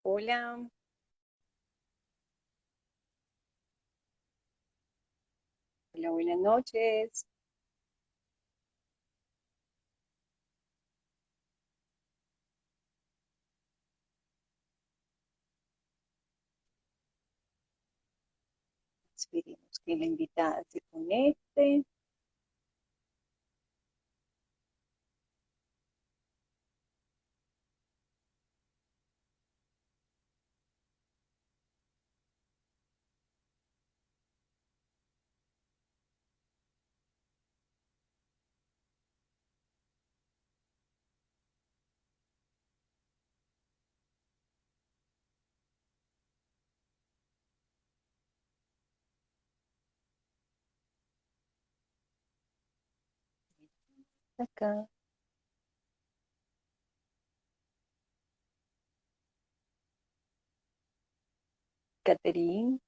Hola, hola, buenas noches. Esperemos que la invitada se conecte. Acá, Catherine.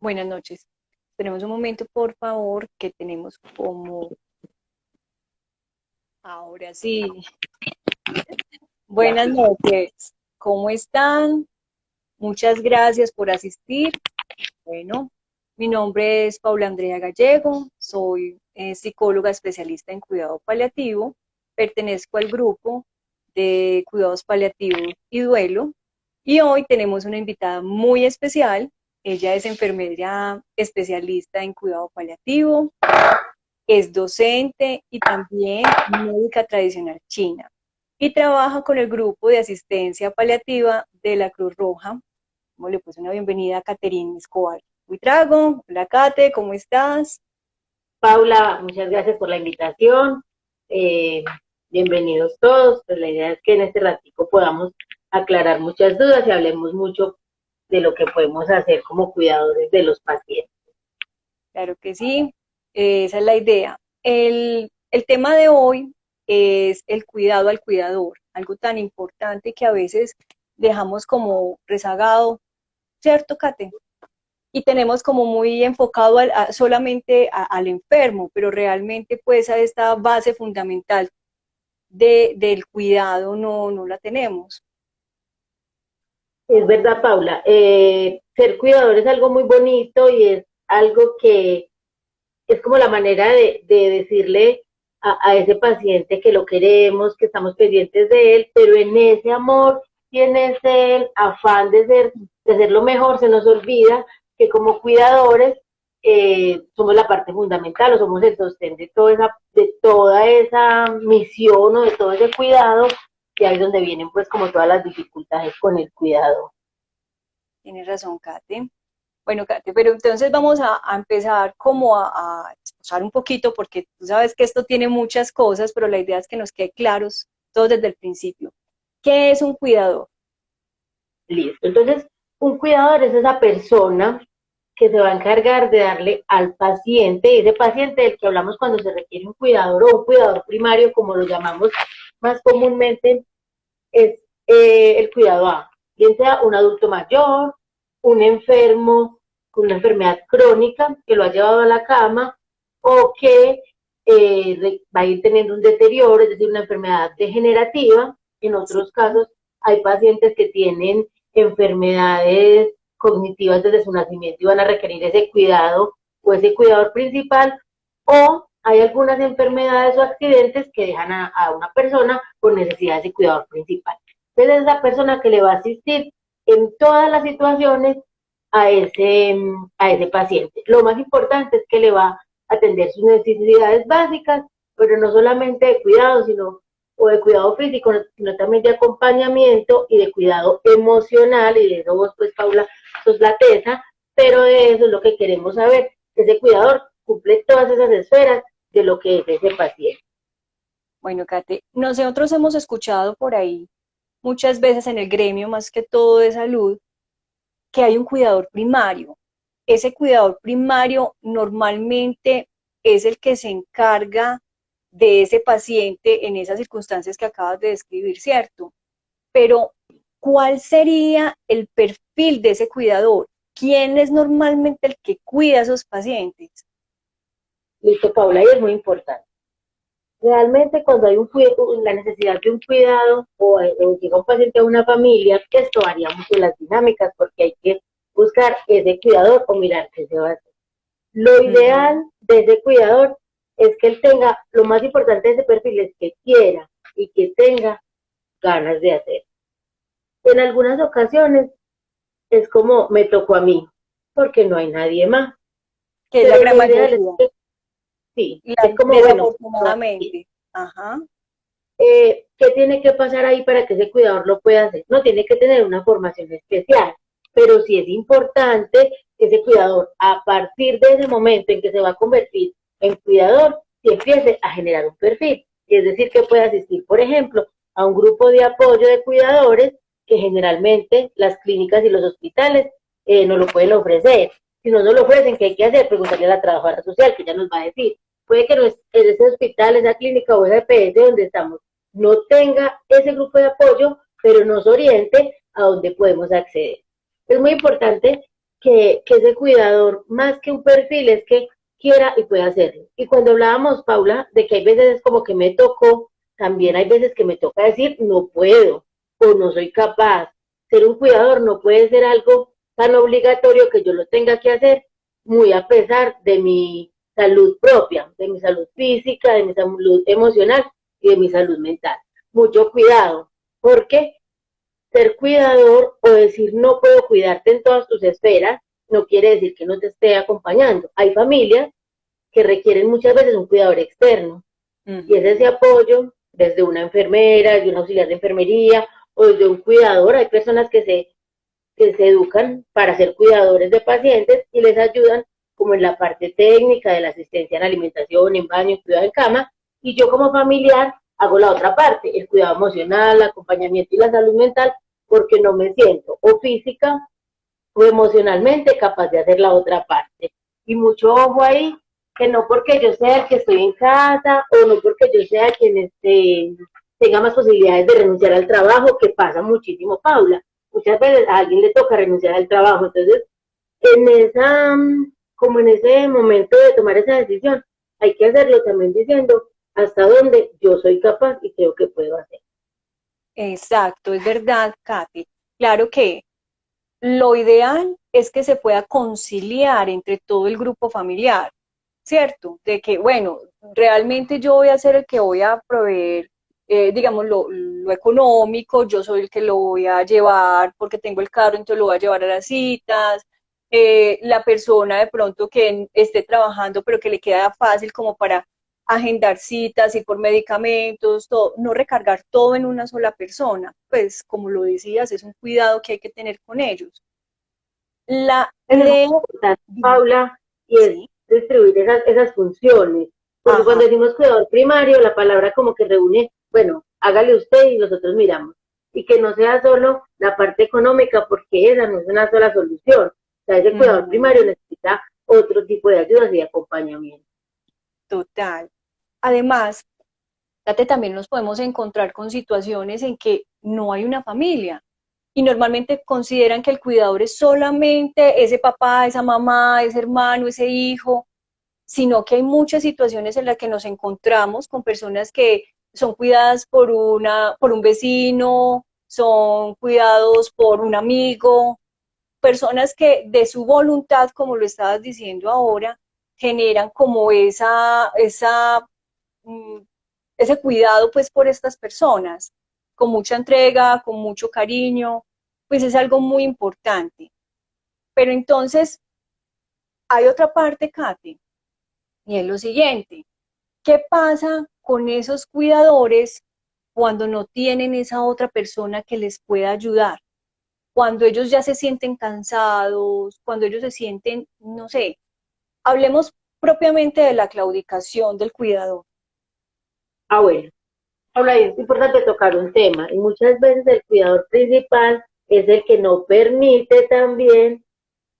Buenas noches. Tenemos un momento, por favor, que tenemos como... Ahora sí. Ya. Buenas noches. ¿Cómo están? Muchas gracias por asistir. Bueno, mi nombre es Paula Andrea Gallego. Soy psicóloga especialista en cuidado paliativo. Pertenezco al grupo de cuidados paliativos y duelo. Y hoy tenemos una invitada muy especial. Ella es enfermera especialista en cuidado paliativo, es docente y también médica tradicional china. Y trabaja con el grupo de asistencia paliativa de la Cruz Roja. Como le puse una bienvenida a Caterine Escobar Buitrago. Hola, Kate, ¿cómo estás? Paula, muchas gracias por la invitación. Eh, Bienvenidos todos. Pues la idea es que en este ratico podamos aclarar muchas dudas y hablemos mucho de lo que podemos hacer como cuidadores de los pacientes. Claro que sí, esa es la idea. El tema de hoy es el cuidado al cuidador, algo tan importante que a veces dejamos como rezagado, ¿cierto, Kate? Y tenemos como muy enfocado solamente al enfermo, pero realmente pues a esta base fundamental del cuidado no la tenemos. Es verdad, Paula. Ser cuidador es algo muy bonito y es algo que es como la manera de decirle a ese paciente que lo queremos, que estamos pendientes de él, pero en ese amor y en ese afán de ser lo mejor, se nos olvida que como cuidadores somos la parte fundamental o somos el sostén de toda esa misión o de todo ese cuidado, y ahí es donde vienen pues como todas las dificultades con el cuidado. Tienes razón, Kate. Bueno, Kate, pero entonces vamos a empezar como a exposar un poquito, porque tú sabes que esto tiene muchas cosas, pero la idea es que nos quede claros todos desde el principio. ¿Qué es un cuidador? Listo. Entonces, un cuidador es esa persona que se va a encargar de darle al paciente, ese paciente del que hablamos cuando se requiere un cuidador o un cuidador primario, como lo llamamos más comúnmente, es el cuidado a, bien sea un adulto mayor, un enfermo con una enfermedad crónica que lo ha llevado a la cama o que va a ir teniendo un deterioro, es decir, una enfermedad degenerativa. En Sí. otros casos hay pacientes que tienen enfermedades cognitivas desde su nacimiento y van a requerir ese cuidado o ese cuidador principal, o hay algunas enfermedades o accidentes que dejan a una persona con necesidad de ese cuidador principal. Entonces es la persona que le va a asistir en todas las situaciones a ese paciente. Lo más importante es que le va a atender sus necesidades básicas, pero no solamente de cuidado, sino o de cuidado físico, sino también de acompañamiento y de cuidado emocional, y de eso vos, pues, Paula, sos la tesa, pero de eso es lo que queremos saber. Ese cuidador cumple todas esas esferas de lo que es ese paciente. Bueno, Kate, nosotros hemos escuchado por ahí muchas veces en el gremio, más que todo de salud, que hay un cuidador primario. Ese cuidador primario normalmente es el que se encarga de ese paciente en esas circunstancias que acabas de describir, ¿cierto? Pero, ¿cuál sería el perfil de ese cuidador? ¿Quién es normalmente el que cuida a esos pacientes? Listo, Paula, y es muy importante. Realmente cuando hay la necesidad de un cuidado o llega un paciente a una familia, que esto varía mucho las dinámicas porque hay que buscar ese cuidador o mirar qué se va a hacer. Lo Ujú. ideal de ese cuidador es que él tenga, lo más importante de ese perfil es que quiera y que tenga ganas de hacer. En algunas ocasiones es como me tocó a mí, porque no hay nadie más, Que es la pero gran lo ideal es mayoría, que sí, la, es como bueno, no, desafortunadamente. Ajá. ¿qué tiene que pasar ahí para que ese cuidador lo pueda hacer? No tiene que tener una formación especial, pero sí es importante que ese cuidador, a partir de ese momento en que se va a convertir en cuidador, se empiece a generar un perfil. Es decir, que pueda asistir, por ejemplo, a un grupo de apoyo de cuidadores que generalmente las clínicas y los hospitales no lo pueden ofrecer. Si no nos lo ofrecen, ¿qué hay que hacer? Preguntarle a la trabajadora social, que ya nos va a decir. Puede que no es, en ese hospital, esa clínica o esa EPS donde estamos no tenga ese grupo de apoyo, pero nos oriente a dónde podemos acceder. Es muy importante que ese cuidador, más que un perfil, es que quiera y pueda hacerlo. Y cuando hablábamos, Paula, de que hay veces es como que me tocó, también hay veces que me toca decir no puedo o no soy capaz. Ser un cuidador no puede ser algo tan obligatorio que yo lo tenga que hacer, muy a pesar de mi salud propia, de mi salud física, de mi salud emocional y de mi salud mental. Mucho cuidado, porque ser cuidador o decir no puedo cuidarte en todas tus esferas no quiere decir que no te esté acompañando. Hay familias que requieren muchas veces un cuidador externo y es ese Ujú. apoyo desde una enfermera, desde un auxiliar de enfermería o desde un cuidador. Hay personas que se educan para ser cuidadores de pacientes y les ayudan como en la parte técnica de la asistencia en alimentación, en baño, en cuidado en cama, y yo como familiar hago la otra parte, el cuidado emocional, el acompañamiento y la salud mental, porque no me siento o física o emocionalmente capaz de hacer la otra parte. Y mucho ojo ahí, que no porque yo sea el que estoy en casa o no porque yo sea quien tenga más posibilidades de renunciar al trabajo, que pasa muchísimo, Paula. Muchas veces a alguien le toca renunciar al trabajo, entonces en esa, como en ese momento de tomar esa decisión, hay que hacerlo también diciendo hasta dónde yo soy capaz y creo que puedo hacer. Exacto, es verdad, Katy. Claro que lo ideal es que se pueda conciliar entre todo el grupo familiar, ¿cierto? De que, bueno, realmente yo voy a ser el que voy a proveer, digamos, lo económico, yo soy el que lo voy a llevar porque tengo el carro, entonces lo voy a llevar a las citas. La persona de pronto que esté trabajando, pero que le queda fácil como para agendar citas, ir por medicamentos, todo, no recargar todo en una sola persona, pues como lo decías, es un cuidado que hay que tener con ellos. La Eso es muy idea, importante, Paula, y es sí, distribuir esas funciones. Porque ajá, cuando decimos cuidador primario, la palabra como que reúne, bueno, hágale usted y nosotros miramos. Y que no sea solo la parte económica, porque esa no es una sola solución. O sea, ese cuidador primario ujú, necesita otro tipo de ayudas y de acompañamiento. total. Además, Kate, también nos podemos encontrar con situaciones en que no hay una familia. y normalmente consideran que el cuidador es solamente ese papá, esa mamá, ese hermano, ese hijo, sino que hay muchas situaciones en las que nos encontramos con personas que son cuidadas por un vecino, son cuidados por un amigo, personas que de su voluntad, como lo estabas diciendo ahora, generan como mm, ese cuidado pues por estas personas, con mucha entrega, con mucho cariño, pues es algo muy importante. Pero entonces hay otra parte, Kate, y es lo siguiente, ¿qué pasa con esos cuidadores cuando no tienen esa otra persona que les pueda ayudar? Cuando ellos ya se sienten cansados, cuando ellos se sienten, no sé, hablemos propiamente de la claudicación del cuidador. Ah, bueno. Ahora es importante tocar un tema y muchas veces el cuidador principal es el que no permite también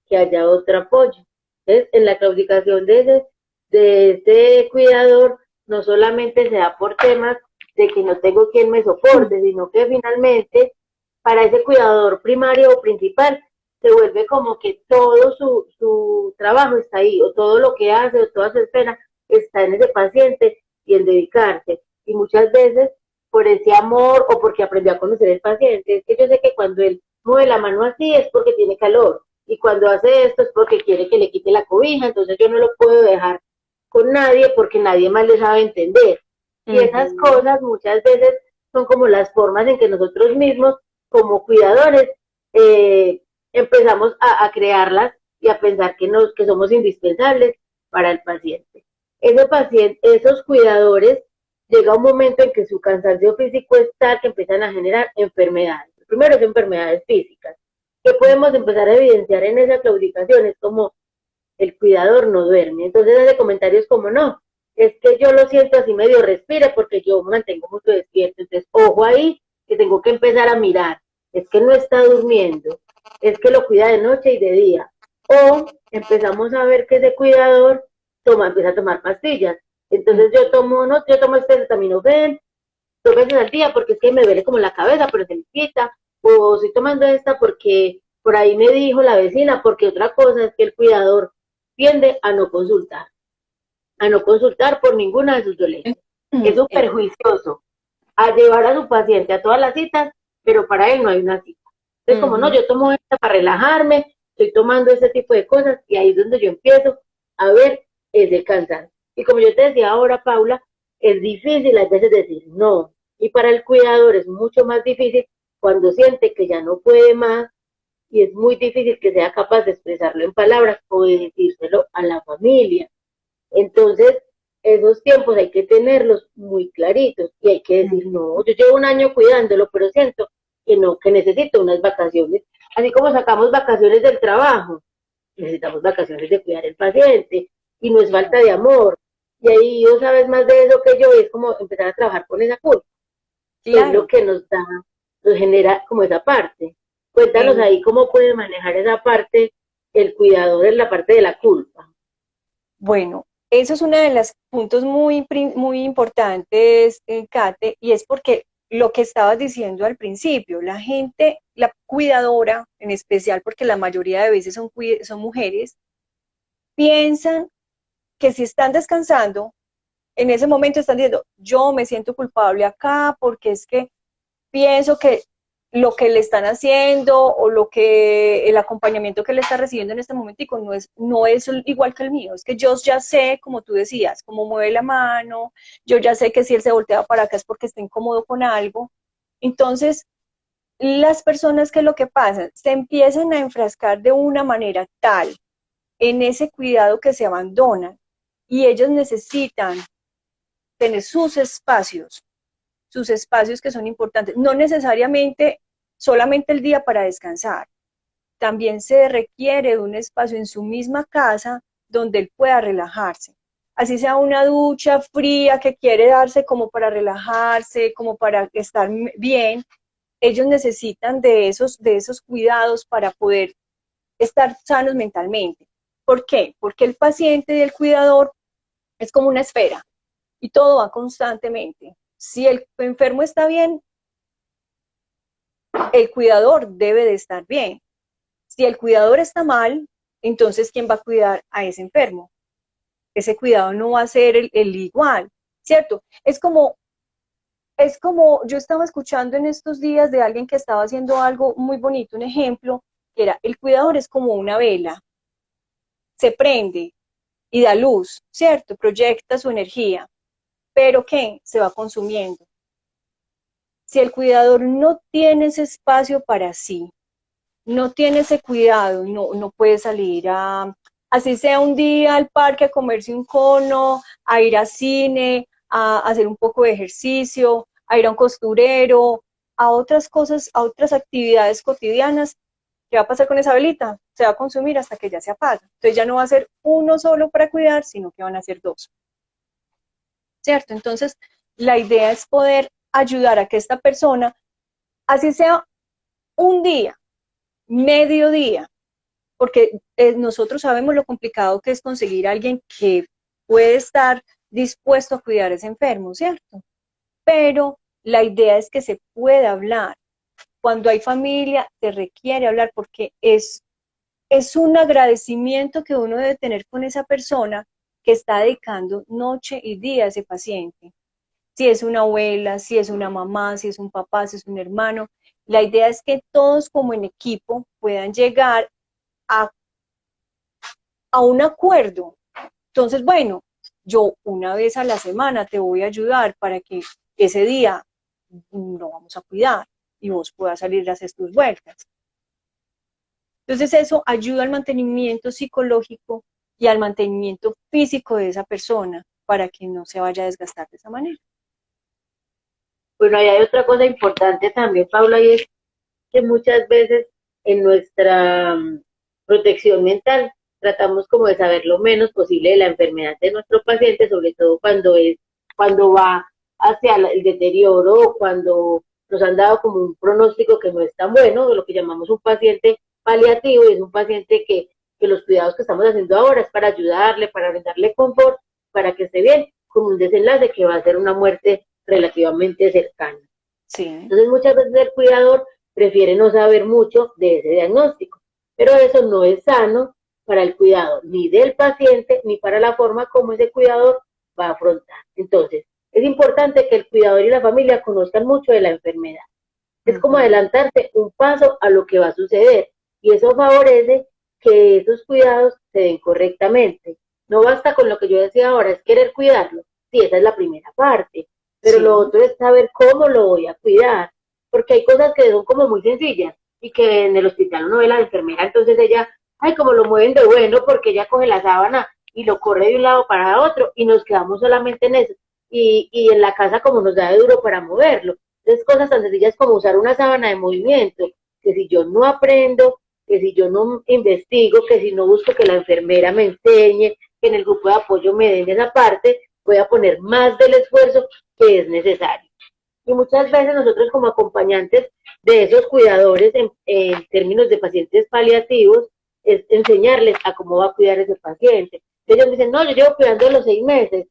que haya otro apoyo. Entonces, en la claudicación de ese cuidador no solamente se da por temas de que no tengo quien me soporte, sino que finalmente para ese cuidador primario o principal se vuelve como que todo su trabajo está ahí, o todo lo que hace, o toda su espera está en ese paciente y en dedicarse. Y muchas veces por ese amor o porque aprendió a conocer el paciente, es que yo sé que cuando él mueve la mano así es porque tiene calor, y cuando hace esto es porque quiere que le quite la cobija, entonces yo no lo puedo dejar con nadie porque nadie más le sabe entender. Y esas cosas muchas veces son como las formas en que nosotros mismos, como cuidadores, eh, empezamos a crearlas y a pensar que somos indispensables para el paciente. Ese paciente, esos cuidadores, llega un momento en que su cansancio físico es tal que empiezan a generar enfermedades. Primero es enfermedades físicas, que podemos empezar a evidenciar en esa claudicación, es como el cuidador no duerme. Entonces hace comentarios como no, es que yo lo siento así medio respira porque yo me mantengo mucho despierto. Entonces, ojo ahí, que tengo que empezar a mirar. Es que no está durmiendo, es que lo cuida de noche y de día. O empezamos a ver que ese cuidador empieza a tomar pastillas. Entonces yo tomo este acetaminofén 2 veces al día porque es que me duele como la cabeza, pero se me quita. O estoy tomando esta porque por ahí me dijo la vecina, porque otra cosa es que el cuidador tiende a no consultar por ninguna de sus dolencias. Es un perjuicioso a llevar a su paciente a todas las citas, pero para él no hay una cita. Entonces, como no, yo tomo esta para relajarme, estoy tomando ese tipo de cosas, y ahí es donde yo empiezo a ver ese cansancio. Y como yo te decía ahora, Paula, es difícil a veces decir no. Y para el cuidador es mucho más difícil cuando siente que ya no puede más y es muy difícil que sea capaz de expresarlo en palabras o de decírselo a la familia. Entonces, esos tiempos hay que tenerlos muy claritos y hay que decir, no, yo llevo un año cuidándolo, pero siento que no, que necesito unas vacaciones. Así como sacamos vacaciones del trabajo, necesitamos vacaciones de cuidar el paciente y no es falta de amor. Y ahí tú sabes más de eso que yo, y es como empezar a trabajar con esa culpa, que es lo Claro. que nos da, nos genera como esa parte. Cuéntanos Eh, ahí cómo puede manejar esa parte el cuidador en la parte de la culpa. bueno, eso es uno de los puntos muy importantes, Kate, y es porque lo que estabas diciendo al principio, la gente, la cuidadora en especial, porque la mayoría de veces son mujeres, piensan que si están descansando, en ese momento están diciendo, yo me siento culpable acá porque es que pienso que lo que le están haciendo o lo que el acompañamiento que le está recibiendo en este momentico no es igual que el mío. Es que yo ya sé, como tú decías, cómo mueve la mano, yo ya sé que si él se voltea para acá es porque está incómodo con algo. Entonces, las personas que lo que pasa, se empiezan a enfrascar de una manera tal en ese cuidado que se abandonan y ellos necesitan tener sus espacios que son importantes, no necesariamente solamente el día para descansar, también se requiere de un espacio en su misma casa donde él pueda relajarse. Así sea una ducha fría que quiere darse como para relajarse, como para estar bien, ellos necesitan de esos cuidados para poder estar sanos mentalmente. ¿Por qué? Porque el paciente y el cuidador es como una esfera y todo va constantemente. Si el enfermo está bien, el cuidador debe de estar bien. Si el cuidador está mal, entonces ¿quién va a cuidar a ese enfermo? Ese cuidado no va a ser el igual, ¿cierto? Yo estaba escuchando en estos días de alguien que estaba haciendo algo muy bonito, un ejemplo, que era, el cuidador es como una vela, se prende y da luz, ¿cierto? Proyecta su energía, pero ¿qué? Se va consumiendo. Si el cuidador no tiene ese espacio para sí, no tiene ese cuidado, no puede salir así sea un día al parque a comerse un cono, a ir al cine, a hacer un poco de ejercicio, a ir a un costurero, a otras cosas, a otras actividades cotidianas. ¿Qué va a pasar con esa velita? Se va a consumir hasta que ya se apaga. Entonces ya no va a ser uno solo para cuidar, sino que van a ser dos. ¿Cierto? Entonces, la idea es poder ayudar a que esta persona, así sea un día, medio día, porque nosotros sabemos lo complicado que es conseguir a alguien que puede estar dispuesto a cuidar a ese enfermo, ¿cierto? Pero la idea es que se pueda hablar. Cuando hay familia, se requiere hablar porque es un agradecimiento que uno debe tener con esa persona que está dedicando noche y día a ese paciente. Si es una abuela, si es una mamá, si es un papá, si es un hermano. La idea es que todos como en equipo puedan llegar a, a un acuerdo. Entonces, bueno, yo una vez a la semana te voy a ayudar para que ese día lo vamos a cuidar y vos puedas salir a hacer tus vueltas. Entonces eso ayuda al mantenimiento psicológico y al mantenimiento físico de esa persona para que no se vaya a desgastar de esa manera. Bueno, ahí hay otra cosa importante también, Paula, y es que muchas veces en nuestra protección mental tratamos como de saber lo menos posible de la enfermedad de nuestro paciente, sobre todo cuando va hacia el deterioro o cuando nos han dado como un pronóstico que no es tan bueno, lo que llamamos un paciente paliativo, y es un paciente que los cuidados que estamos haciendo ahora es para ayudarle, para brindarle confort, para que esté bien, con un desenlace que va a ser una muerte relativamente cercana. Sí. Entonces muchas veces el cuidador prefiere no saber mucho de ese diagnóstico, pero eso no es sano para el cuidado ni del paciente ni para la forma como ese cuidador va a afrontar. Entonces, es importante que el cuidador y la familia conozcan mucho de la enfermedad. Es como adelantarse un paso a lo que va a suceder y eso favorece que esos cuidados se den correctamente. No basta con lo que yo decía ahora, es querer cuidarlo. Sí, esa es la primera parte, pero Sí. lo otro es saber cómo lo voy a cuidar, porque hay cosas que son como muy sencillas y que en el hospital uno ve a la enfermera, entonces ella, ay, como lo mueven de bueno, porque ella coge la sábana y lo corre de un lado para otro y nos quedamos solamente en eso. Y en la casa como nos da de duro para moverlo. Entonces cosas tan sencillas como usar una sábana de movimiento, que si yo no aprendo, que si yo no investigo, que si no busco que la enfermera me enseñe, que en el grupo de apoyo me den esa parte, voy a poner más del esfuerzo que es necesario. Y muchas veces nosotros como acompañantes de esos cuidadores en términos de pacientes paliativos, es enseñarles a cómo va a cuidar ese paciente. Ellos me dicen, no, yo llevo cuidando los 6 meses.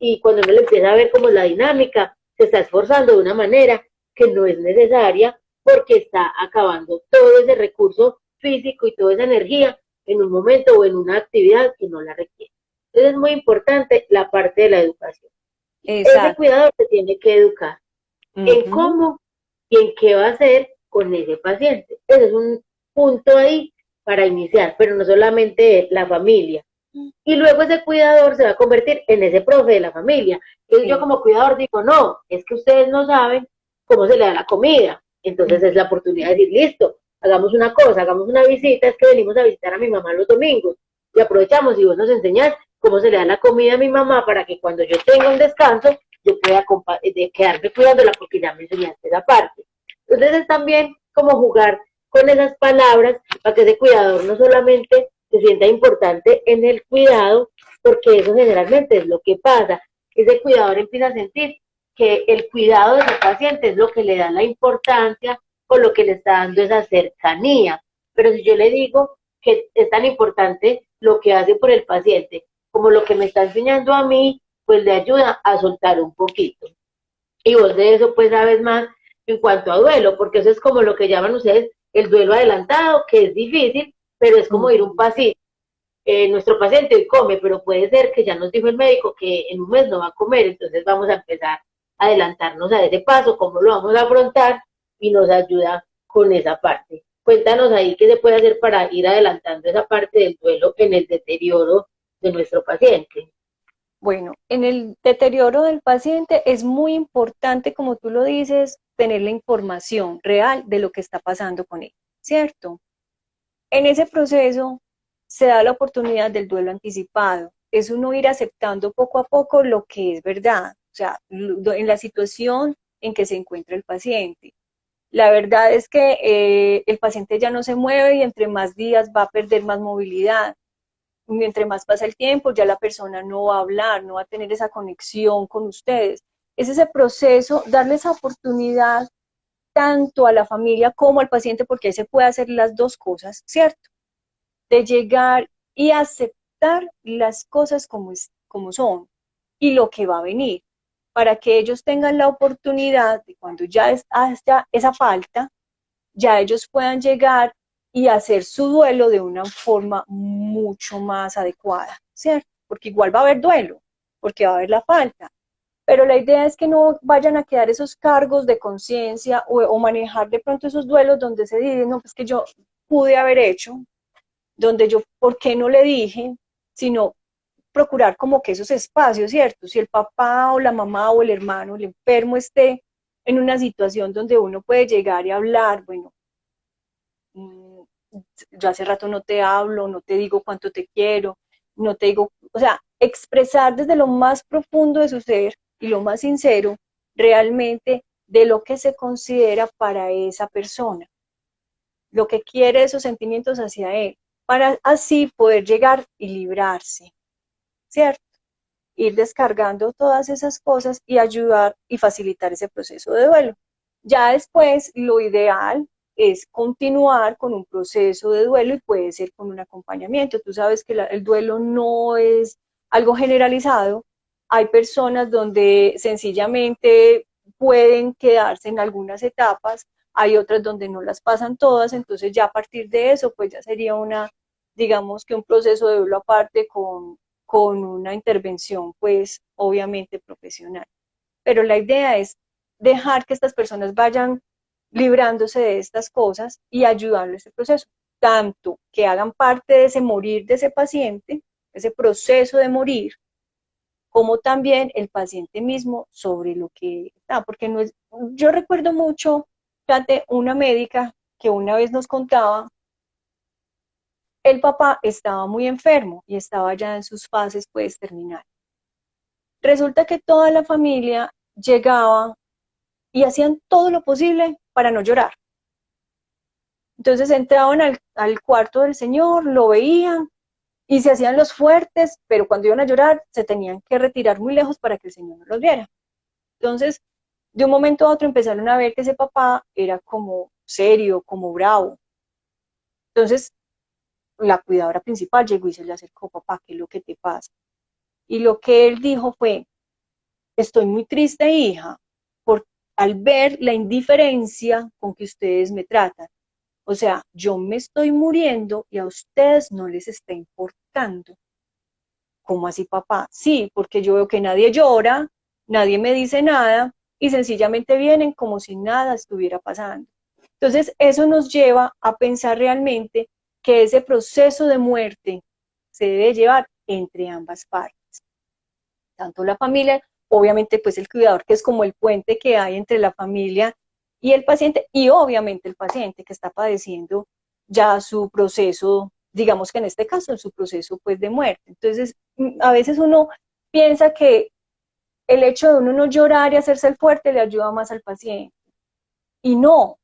Y cuando uno le empieza a ver como la dinámica, se está esforzando de una manera que no es necesaria porque está acabando todo ese recurso físico y toda esa energía en un momento o en una actividad que no la requiere. Entonces es muy importante la parte de la educación. Exacto. Ese cuidador se tiene que educar en cómo y en qué va a hacer con ese paciente. Ese es un punto ahí para iniciar, pero no solamente la familia. Y luego ese cuidador se va a convertir en ese profe de la familia. Entonces yo como cuidador digo, no, es que ustedes no saben cómo se le da la comida. Entonces es la oportunidad de decir, listo, hagamos una cosa, hagamos una visita, es que venimos a visitar a mi mamá los domingos. Y aprovechamos y vos nos enseñás cómo se le da la comida a mi mamá para que cuando yo tenga un descanso, yo pueda quedarme cuidándola porque ya me enseñaste esa parte. Entonces es también como jugar con esas palabras para que ese cuidador no solamente se sienta importante en el cuidado, porque eso generalmente es lo que pasa. Ese cuidador empieza a sentir que el cuidado de su paciente es lo que le da la importancia o lo que le está dando esa cercanía. Pero si yo le digo que es tan importante lo que hace por el paciente como lo que me está enseñando a mí, pues le ayuda a soltar un poquito. Y vos de eso pues sabes más en cuanto a duelo, porque eso es como lo que llaman ustedes el duelo adelantado, que es difícil, pero es como ir un Ujú. pasito. Nuestro paciente hoy come, pero puede ser que ya nos dijo el médico que en un mes no va a comer, entonces vamos a empezar a adelantarnos a ese paso, cómo lo vamos a afrontar y nos ayuda con esa parte. Cuéntanos ahí qué se puede hacer para ir adelantando esa parte del duelo en el deterioro de nuestro paciente. Bueno, en el deterioro del paciente es muy importante, como tú lo dices, tener la información real de lo que está pasando con él, ¿cierto? En ese proceso se da la oportunidad del duelo anticipado. Es uno ir aceptando poco a poco lo que es verdad, o sea, en la situación en que se encuentra el paciente. La verdad es que el paciente ya no se mueve y entre más días va a perder más movilidad. Mientras más pasa el tiempo, ya la persona no va a hablar, no va a tener esa conexión con ustedes. Es ese proceso, darle esa oportunidad tanto a la familia como al paciente, porque ahí se puede hacer las dos cosas, ¿cierto? De llegar y aceptar las cosas como son y lo que va a venir, para que ellos tengan la oportunidad de cuando ya haya esa falta, ya ellos puedan llegar y hacer su duelo de una forma mucho más adecuada, ¿cierto? Porque igual va a haber duelo, porque va a haber la falta, pero la idea es que no vayan a quedar esos cargos de conciencia o manejar de pronto esos duelos donde se dice, no, pues que yo pude haber hecho, donde yo, ¿por qué no le dije? Sino procurar como que esos espacios, ¿cierto? Si el papá o la mamá o el hermano, el enfermo esté en una situación donde uno puede llegar y hablar, bueno, mm, yo hace rato no te hablo, no te digo cuánto te quiero, no te digo, o sea, expresar desde lo más profundo de su ser y lo más sincero realmente de lo que se considera para esa persona, lo que quiere esos sentimientos hacia él, para así poder llegar y librarse, ¿cierto? Ir descargando todas esas cosas y ayudar y facilitar ese proceso de duelo. Ya después, lo ideal es continuar con un proceso de duelo y puede ser con un acompañamiento. Tú sabes que el duelo no es algo generalizado. Hay personas donde sencillamente pueden quedarse en algunas etapas, hay otras donde no las pasan todas, entonces ya a partir de eso, pues ya sería una, digamos que un proceso de duelo aparte con una intervención, pues obviamente profesional. Pero la idea es dejar que estas personas vayan librándose de estas cosas y ayudarles a este proceso, tanto que hagan parte de ese morir de ese paciente, ese proceso de morir, como también el paciente mismo sobre lo que está, porque no es, yo recuerdo mucho, fíjate, una médica que una vez nos contaba, el papá estaba muy enfermo y estaba ya en sus fases pues terminales. Resulta que toda la familia llegaba y hacían todo lo posible para no llorar. Entonces entraban al cuarto del señor, lo veían y se hacían los fuertes, pero cuando iban a llorar se tenían que retirar muy lejos para que el señor no los viera. Entonces, de un momento a otro empezaron a ver que ese papá era como serio, como bravo. Entonces, la cuidadora principal llegó y se le acercó, papá, ¿qué es lo que te pasa? Y lo que él dijo fue, estoy muy triste, hija, por, al ver la indiferencia con que ustedes me tratan. O sea, yo me estoy muriendo y a ustedes no les está importando. ¿Cómo así, papá? Sí, porque yo veo que nadie llora, nadie me dice nada y sencillamente vienen como si nada estuviera pasando. Entonces, eso nos lleva a pensar realmente que ese proceso de muerte se debe llevar entre ambas partes, tanto la familia, obviamente pues el cuidador que es como el puente que hay entre la familia y el paciente y obviamente el paciente que está padeciendo ya su proceso, digamos que en este caso, en su proceso pues de muerte. Entonces, a veces uno piensa que el hecho de uno no llorar y hacerse el fuerte le ayuda más al paciente. Y no,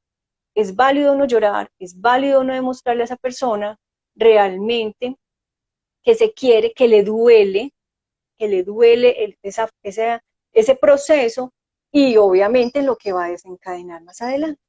es válido no llorar, es válido no demostrarle a esa persona realmente que se quiere, que le duele ese proceso y obviamente lo que va a desencadenar más adelante.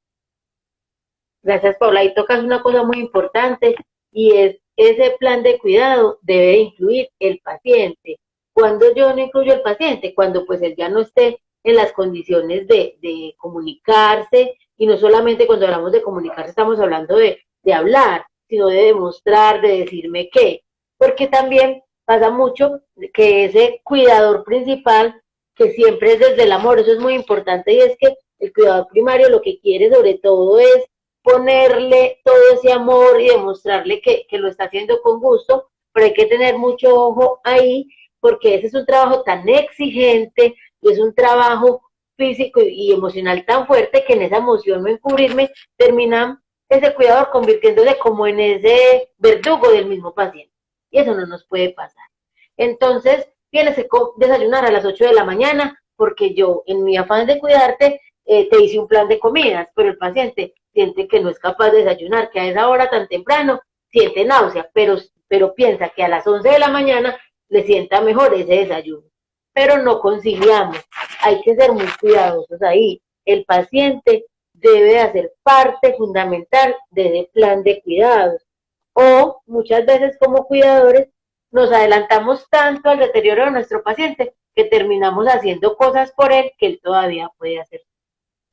Gracias, Paula. Ahí tocas una cosa muy importante y es ese plan de cuidado debe incluir el paciente. Cuando yo no incluyo el paciente, cuando pues él ya no esté en las condiciones de comunicarse, y no solamente cuando hablamos de comunicarse estamos hablando de hablar, sino de demostrar, de decirme qué, porque también pasa mucho que ese cuidador principal, que siempre es desde el amor, eso es muy importante, y es que el cuidador primario lo que quiere sobre todo es ponerle todo ese amor y demostrarle que lo está haciendo con gusto, pero hay que tener mucho ojo ahí, porque ese es un trabajo tan exigente y es un trabajo físico y emocional tan fuerte que en esa emoción no encubrirme termina ese cuidador convirtiéndose como en ese verdugo del mismo paciente. Y eso no nos puede pasar. Entonces, tienes que desayunar a las 8 de la mañana porque yo, en mi afán de cuidarte, te hice un plan de comidas, pero el paciente siente que no es capaz de desayunar, que a esa hora tan temprano siente náusea, pero piensa que a las 11 de la mañana le sienta mejor ese desayuno. Pero no conciliamos, hay que ser muy cuidadosos ahí. El paciente debe hacer parte fundamental de ese plan de cuidados. O muchas veces como cuidadores nos adelantamos tanto al deterioro de nuestro paciente que terminamos haciendo cosas por él que él todavía puede hacer.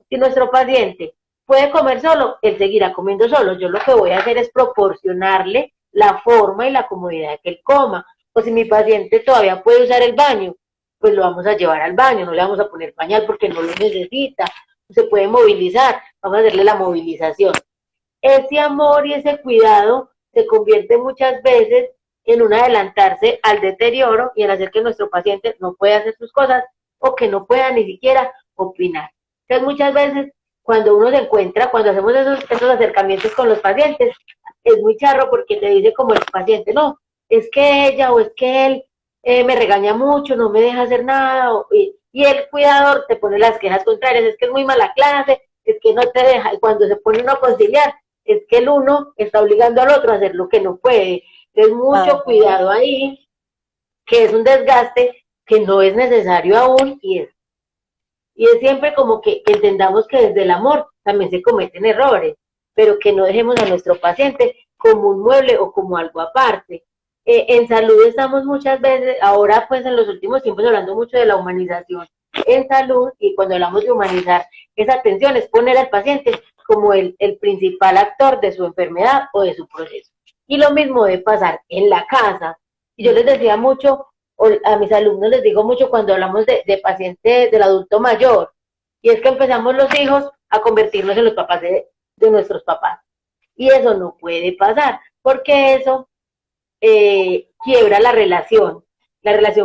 Si nuestro paciente puede comer solo, él seguirá comiendo solo. Yo lo que voy a hacer es proporcionarle la forma y la comodidad de que él coma. O si mi paciente todavía puede usar el baño, pues lo vamos a llevar al baño, no le vamos a poner pañal porque no lo necesita, se puede movilizar, vamos a hacerle la movilización. Ese amor y ese cuidado se convierte muchas veces en un adelantarse al deterioro y en hacer que nuestro paciente no pueda hacer sus cosas o que no pueda ni siquiera opinar. Entonces muchas veces cuando uno se encuentra, cuando hacemos esos acercamientos con los pacientes, es muy charro porque te dice como el paciente, no, es que ella o es que él me regaña mucho, no me deja hacer nada, y el cuidador te pone las quejas contrarias, es que es muy mala clase, es que no te deja, y cuando se pone uno a conciliar, es que el uno está obligando al otro a hacer lo que no puede. Entonces mucho cuidado ahí, que es un desgaste que no es necesario aún, y es siempre como que entendamos que desde el amor también se cometen errores, pero que no dejemos a nuestro paciente como un mueble o como algo aparte. En salud estamos muchas veces, ahora pues en los últimos tiempos hablando mucho de la humanización en salud, y cuando hablamos de humanizar, esa atención es poner al paciente como el principal actor de su enfermedad o de su proceso. Y lo mismo debe pasar en la casa. Y yo les decía mucho, a mis alumnos les digo mucho cuando hablamos de pacientes del adulto mayor, y es que empezamos los hijos a convertirnos en los papás de nuestros papás. Y eso no puede pasar, porque eso quiebra la relación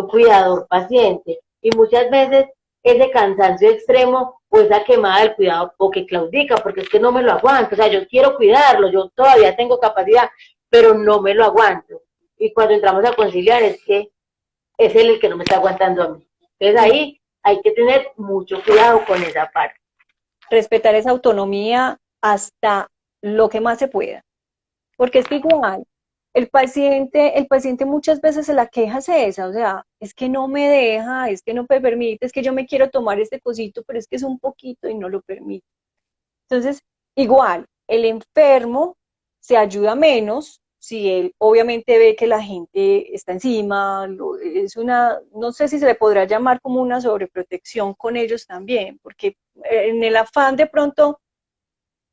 cuidador-paciente, y muchas veces ese cansancio extremo o esa quemada del cuidado o que claudica, porque es que no me lo aguanto, o sea, yo quiero cuidarlo, yo todavía tengo capacidad, pero no me lo aguanto. Y cuando entramos a conciliar es que es él el que no me está aguantando a mí. Entonces ahí hay que tener mucho cuidado con esa parte. Respetar esa autonomía hasta lo que más se pueda. Porque es que igual, el paciente muchas veces se la queja es esa, o sea, es que no me deja, es que no me permite, es que yo me quiero tomar este cosito, pero es que es un poquito y no lo permite. Entonces, igual, el enfermo se ayuda menos si él obviamente ve que la gente está encima, es una, no sé si se le podrá llamar como una sobreprotección con ellos también, porque en el afán de pronto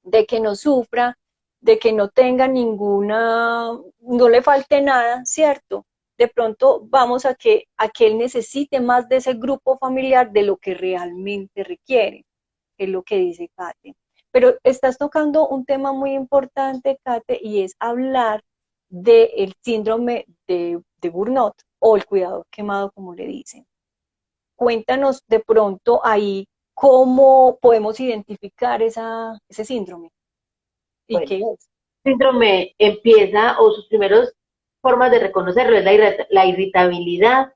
de que no sufra, de que no tenga ninguna, no le falte nada, ¿cierto? De pronto vamos a que él necesite más de ese grupo familiar de lo que realmente requiere, es lo que dice Kate. Pero estás tocando un tema muy importante, Kate, y es hablar del síndrome de Burnout o el cuidador quemado, como le dicen. Cuéntanos de pronto ahí cómo podemos identificar ese síndrome y Bueno, qué es. el síndrome empieza, o sus primeras formas de reconocerlo es la irritabilidad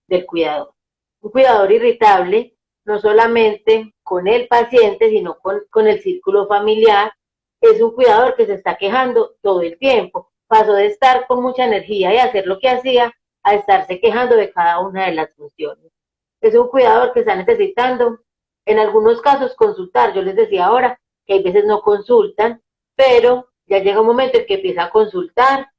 del cuidador. Un cuidador irritable, no solamente con el paciente, sino con el círculo familiar, es un cuidador que se está quejando todo el tiempo. Pasó de estar con mucha energía y hacer lo que hacía a estarse quejando de cada una de las funciones. Es un cuidador que está necesitando, en algunos casos, consultar. Yo les decía ahora que hay veces no consultan, pero ya llega un momento en que empieza a consultar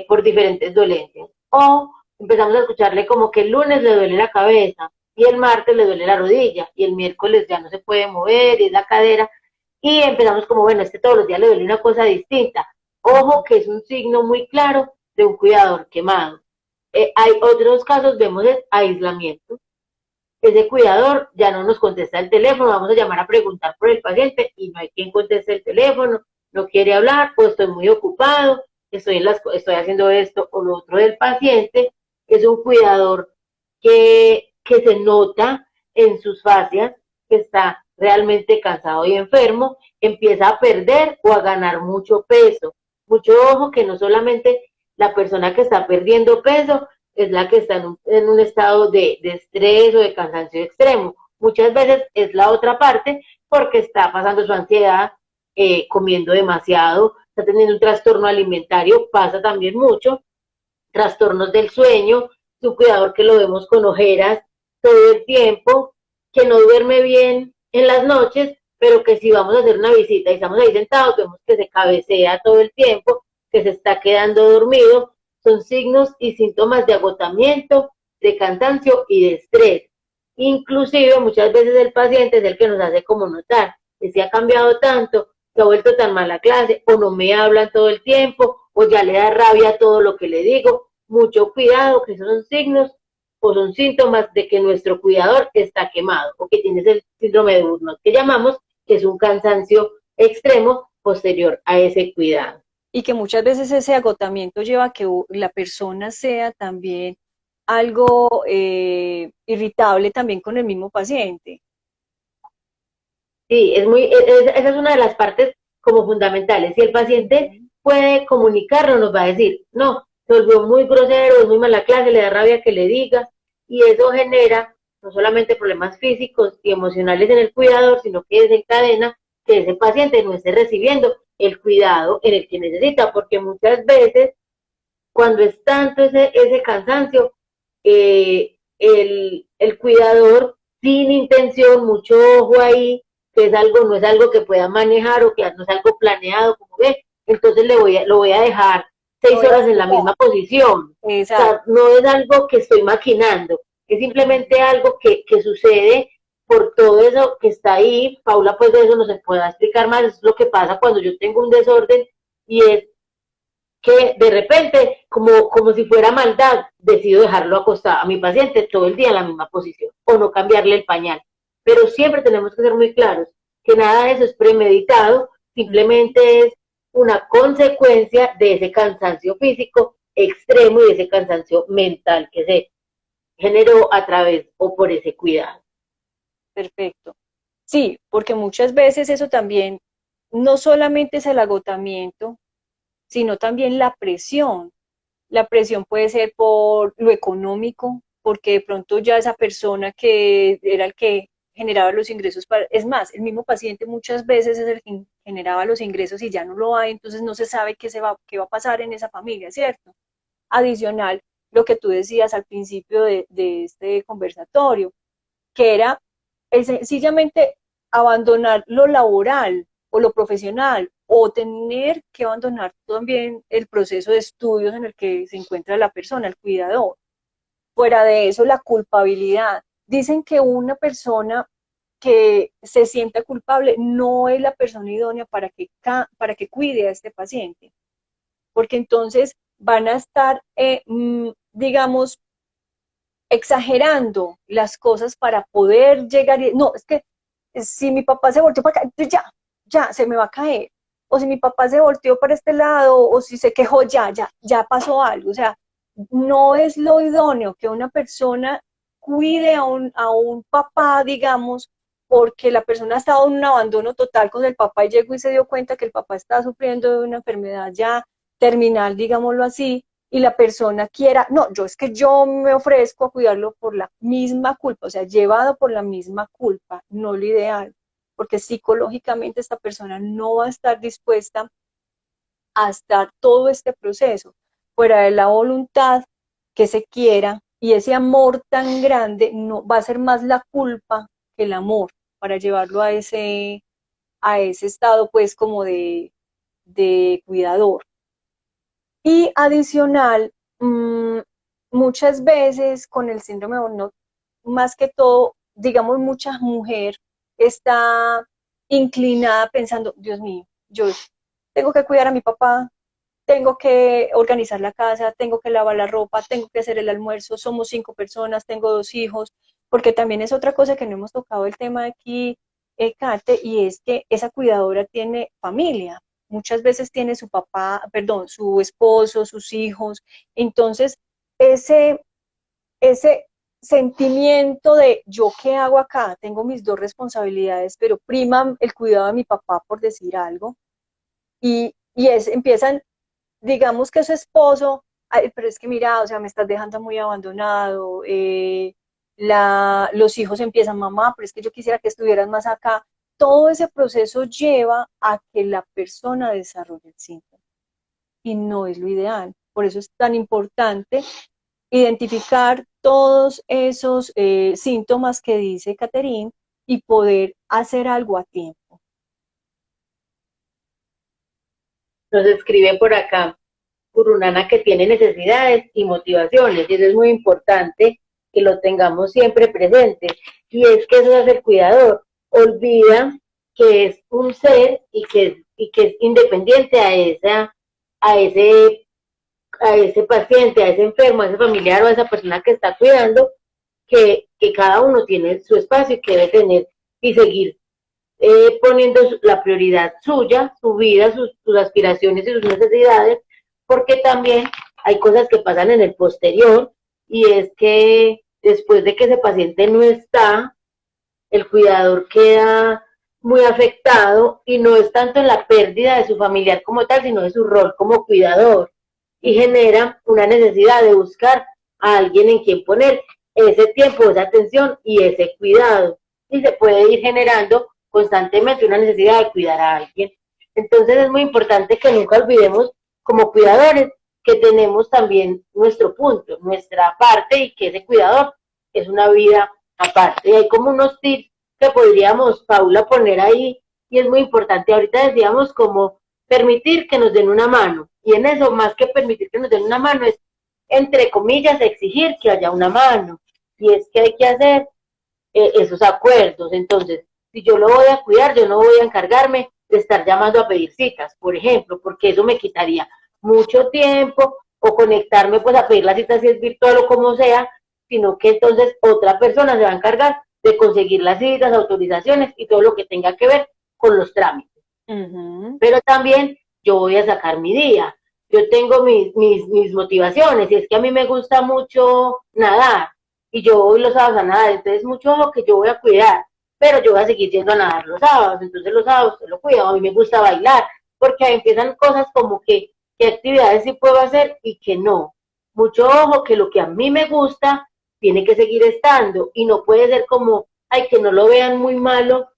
por diferentes dolencias. O empezamos a escucharle como que el lunes le duele la cabeza, y el martes le duele la rodilla, y el miércoles ya no se puede mover, y es la cadera, y empezamos como, bueno, todos los días le duele una cosa distinta. Ojo que es un signo muy claro de un cuidador quemado. Hay otros casos, vemos el aislamiento. Ese cuidador ya no nos contesta el teléfono, vamos a llamar a preguntar por el paciente y no hay quien conteste el teléfono, no quiere hablar, o estoy muy ocupado, estoy haciendo esto o lo otro del paciente. Es un cuidador que se nota en sus fascias que está realmente cansado y enfermo, empieza a perder o a ganar mucho peso. Mucho ojo que no solamente la persona que está perdiendo peso es la que está en un estado de estrés o de cansancio extremo. Muchas veces es la otra parte porque está pasando su ansiedad, comiendo demasiado, está teniendo un trastorno alimentario, pasa también mucho, trastornos del sueño, su cuidador que lo vemos con ojeras todo el tiempo, que no duerme bien en las noches, pero que si vamos a hacer una visita y estamos ahí sentados, vemos que se cabecea todo el tiempo, que se está quedando dormido, son signos y síntomas de agotamiento, de cansancio y de estrés. Inclusive muchas veces el paciente es el que nos hace como notar que se ha cambiado tanto, se ha vuelto tan mala clase, o no me hablan todo el tiempo, o ya le da rabia todo lo que le digo. Mucho cuidado, que esos son signos o son síntomas de que nuestro cuidador está quemado o que tiene el síndrome de burnout que llamamos, que es un cansancio extremo posterior a ese cuidado. Y que muchas veces ese agotamiento lleva a que la persona sea también algo irritable también con el mismo paciente. Sí, esa es una de las partes como fundamentales. Si el paciente puede comunicarlo, nos va a decir, no, se volvió muy grosero, es muy mala clase, le da rabia que le diga, y eso genera no solamente problemas físicos y emocionales en el cuidador, sino que desencadena que ese paciente no esté recibiendo el cuidado en el que necesita, porque muchas veces cuando es tanto ese cansancio, el cuidador sin intención, mucho ojo ahí, que es algo, no es algo que pueda manejar o que no es algo planeado, como ve, entonces lo voy a dejar Lo seis voy a horas en la apoyar. misma posición. O Exacto. sea, no es algo que estoy maquinando, es simplemente algo que sucede por todo eso que está ahí. Paula, pues de eso no se puede explicar más, es lo que pasa cuando yo tengo un desorden y es que de repente, como si fuera maldad, decido dejarlo acostado a mi paciente todo el día en la misma posición o no cambiarle el pañal. Pero siempre tenemos que ser muy claros que nada de eso es premeditado, simplemente es una consecuencia de ese cansancio físico extremo y de ese cansancio mental que se generó a través o por ese cuidado. Perfecto. Sí, porque muchas veces eso también no solamente es el agotamiento, sino también la presión. La presión puede ser por lo económico, porque de pronto ya esa persona que era el que generaba los ingresos para, es más, el mismo paciente muchas veces es el que generaba los ingresos y ya no lo hay, entonces no se sabe qué va a pasar en esa familia, ¿cierto? Adicional, lo que tú decías al principio de este conversatorio, que era sencillamente abandonar lo laboral o lo profesional o tener que abandonar también el proceso de estudios en el que se encuentra la persona, el cuidador. Fuera de eso, la culpabilidad. Dicen que una persona que se sienta culpable no es la persona idónea para que cuide a este paciente, porque entonces van a estar, digamos, exagerando las cosas para poder llegar y, no, es que si mi papá se volteó para acá, ya, se me va a caer. O si mi papá se volteó para este lado, o si se quejó, ya pasó algo. O sea, no es lo idóneo que una persona cuide a un papá, digamos, porque la persona ha estado en un abandono total con el papá y llegó y se dio cuenta que el papá estaba sufriendo de una enfermedad ya terminal, digámoslo así, y la persona quiera, no, yo es que yo me ofrezco a cuidarlo por la misma culpa, o sea, llevado por la misma culpa, no lo ideal, porque psicológicamente esta persona no va a estar dispuesta a estar todo este proceso, fuera de la voluntad que se quiera y ese amor tan grande no va a ser más la culpa que el amor para llevarlo a ese estado pues como de cuidador. Y adicional, muchas veces con el síndrome de burnout más que todo, digamos, mucha mujer está inclinada pensando, Dios mío, yo tengo que cuidar a mi papá, tengo que organizar la casa, tengo que lavar la ropa, tengo que hacer el almuerzo, somos 5 personas, tengo 2 hijos, porque también es otra cosa que no hemos tocado el tema aquí, Kate, y es que esa cuidadora tiene familia, muchas veces tiene su papá, perdón, su esposo, sus hijos, entonces ese, ese sentimiento de yo qué hago acá, tengo mis dos responsabilidades, pero prima el cuidado de mi papá, por decir algo, empiezan, digamos que su esposo, ay, pero es que mira, o sea, me estás dejando muy abandonado, los hijos empiezan, mamá, pero es que yo quisiera que estuvieras más acá. Todo ese proceso lleva a que la persona desarrolle el síntoma y no es lo ideal. Por eso es tan importante identificar todos esos síntomas que dice Catherine y poder hacer algo a tiempo. Nos escribe por acá Urunana que tiene necesidades y motivaciones, y eso es muy importante que lo tengamos siempre presente, y es que eso es el cuidador, olvida que es un ser y que es independiente a ese, a ese paciente, a ese enfermo, a ese familiar o a esa persona que está cuidando, que cada uno tiene su espacio y que debe tener y seguir poniendo la prioridad suya, su vida, sus aspiraciones y sus necesidades, porque también hay cosas que pasan en el posterior, y es que después de que ese paciente no está, el cuidador queda muy afectado, y no es tanto en la pérdida de su familiar como tal, sino de su rol como cuidador, y genera una necesidad de buscar a alguien en quien poner ese tiempo, esa atención y ese cuidado, y se puede ir generando constantemente una necesidad de cuidar a alguien. Entonces es muy importante que nunca olvidemos como cuidadores que tenemos también nuestro punto, nuestra parte, y que ese cuidador es una vida aparte. Y hay como unos tips que podríamos, Paula, poner ahí, y es muy importante. Ahorita decíamos como permitir que nos den una mano, y en eso, más que permitir que nos den una mano, es, entre comillas, exigir que haya una mano, y es que hay que hacer esos acuerdos. Entonces, si yo lo voy a cuidar, yo no voy a encargarme de estar llamando a pedir citas, por ejemplo, porque eso me quitaría mucho tiempo, o conectarme pues a pedir la cita si es virtual o como sea, sino que entonces otra persona se va a encargar de conseguir las citas, autorizaciones y todo lo que tenga que ver con los trámites. Pero también yo voy a sacar mi día. Yo tengo mis motivaciones, y es que a mí me gusta mucho nadar, y yo voy los sábados a nadar, entonces mucho ojo que yo voy a cuidar, pero yo voy a seguir yendo a nadar los sábados, entonces los sábados se lo cuido. A mí me gusta bailar, porque ahí empiezan cosas como que qué actividades sí puedo hacer y que no. Mucho ojo que lo que a mí me gusta tiene que seguir estando, y no puede ser como, ay, que no lo vean muy malo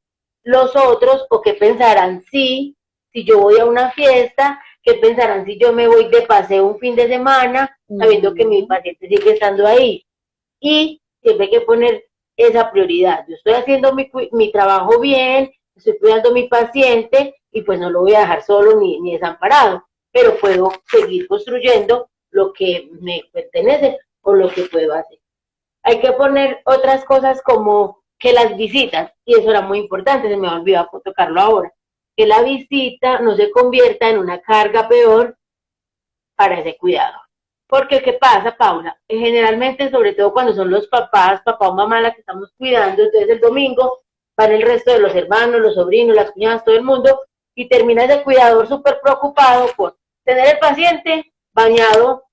los otros, o que pensarán si yo voy a una fiesta, que pensarán si yo me voy de paseo un fin de semana, sabiendo que mi paciente sigue estando ahí. Y siempre hay que poner esa prioridad. Yo estoy haciendo mi trabajo bien, estoy cuidando a mi paciente, y pues no lo voy a dejar solo ni desamparado, pero puedo seguir construyendo lo que me pertenece o lo que puedo hacer. Hay que poner otras cosas como que las visitas, y eso era muy importante, se me ha olvidado tocarlo ahora, que la visita no se convierta en una carga peor para ese cuidado. Porque, ¿qué pasa, Paula? Generalmente, sobre todo cuando son los papás, papá o mamá la que estamos cuidando, entonces el domingo van el resto de los hermanos, los sobrinos, las cuñadas, todo el mundo, y termina ese cuidador súper preocupado por tener el paciente bañado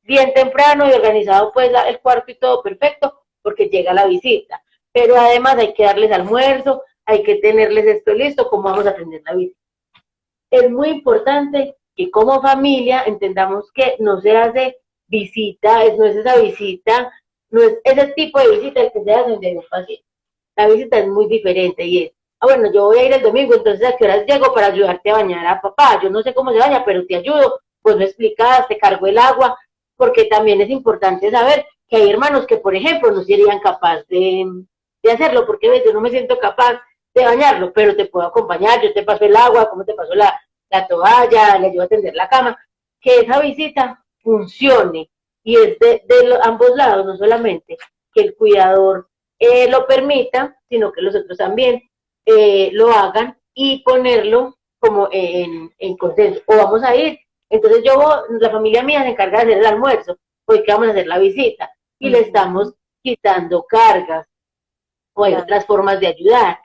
bien temprano y organizado pues el cuarto y todo perfecto, porque llega la visita. Pero además hay que darles almuerzo, hay que tenerles esto listo, cómo vamos a atender la visita. Es muy importante que como familia entendamos que no se hace visita, no es esa visita, no es ese tipo de visita el que se hace donde hay un paciente. La visita es muy diferente, y es, bueno, yo voy a ir el domingo, entonces ¿a qué horas llego para ayudarte a bañar a papá? Yo no sé cómo se baña, pero te ayudo, pues me explicas, te cargo el agua, porque también es importante saber que hay hermanos que, por ejemplo, no serían capaces de hacerlo, porque ¿ves? Yo no me siento capaz de bañarlo, pero te puedo acompañar, yo te paso el agua, como te paso la toalla, le ayudo a tender la cama, que esa visita funcione, y es de ambos lados, no solamente que el cuidador lo permita, sino que los otros también lo hagan y ponerlo como en consenso. O vamos a ir, entonces la familia mía se encarga de hacer el almuerzo, hoy que vamos a hacer la visita, y le estamos quitando cargas, o hay Claro. otras formas de ayudar.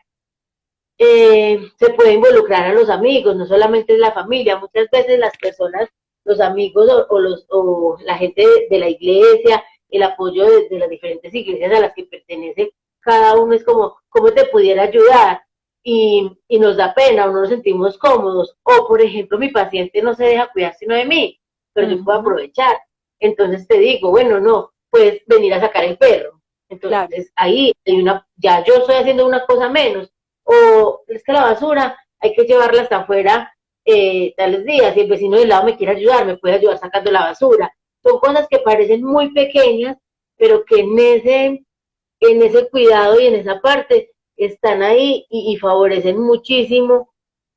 Se puede involucrar a los amigos, no solamente es la familia, muchas veces las personas, los amigos o la gente de la iglesia, el apoyo de las diferentes iglesias a las que pertenece, cada uno es como, ¿cómo te pudiera ayudar? Y nos da pena o no nos sentimos cómodos, o por ejemplo, mi paciente no se deja cuidar sino de mí, pero yo puedo aprovechar. Entonces te digo, bueno, no, puedes venir a sacar el perro. Claro. Entonces ahí hay ya yo estoy haciendo una cosa menos, o es que la basura hay que llevarla hasta afuera tales días, si el vecino del lado me quiere ayudar, me puede ayudar sacando la basura. Son cosas que parecen muy pequeñas, pero que en ese cuidado y en esa parte están ahí y favorecen muchísimo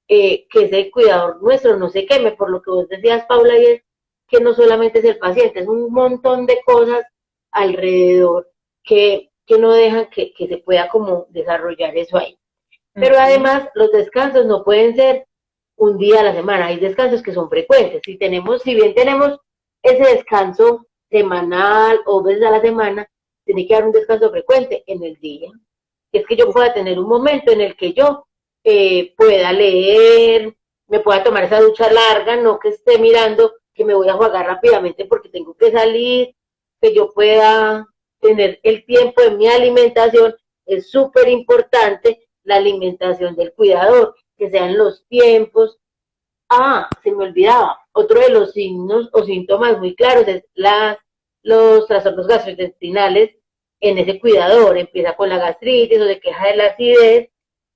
que ese cuidador nuestro no se queme, por lo que vos decías, Paula, y es que no solamente es el paciente, es un montón de cosas alrededor que no dejan que se pueda como desarrollar eso ahí. Pero además los descansos no pueden ser un día a la semana, hay descansos que son frecuentes. Si bien tenemos ese descanso semanal o veces a la semana, tiene que haber un descanso frecuente en el día. Que es que yo pueda tener un momento en el que yo pueda leer, me pueda tomar esa ducha larga, no que esté mirando que me voy a jugar rápidamente porque tengo que salir, que yo pueda tener el tiempo de mi alimentación. Es súper importante la alimentación del cuidador, que sean los tiempos. Se me olvidaba, otro de los signos o síntomas muy claros es los trastornos gastrointestinales en ese cuidador. Empieza con la gastritis o se queja de la acidez.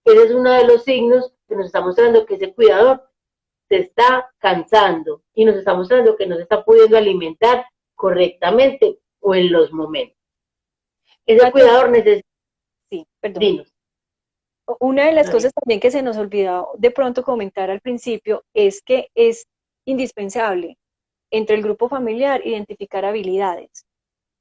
Ese es uno de los signos que nos está mostrando que ese cuidador se está cansando y nos está mostrando que no se está pudiendo alimentar correctamente o en los momentos. Ese cuidador necesita. Sí, perdón. Dinos. Una de las cosas también que se nos olvidó de pronto comentar al principio es que es indispensable entre el grupo familiar identificar habilidades.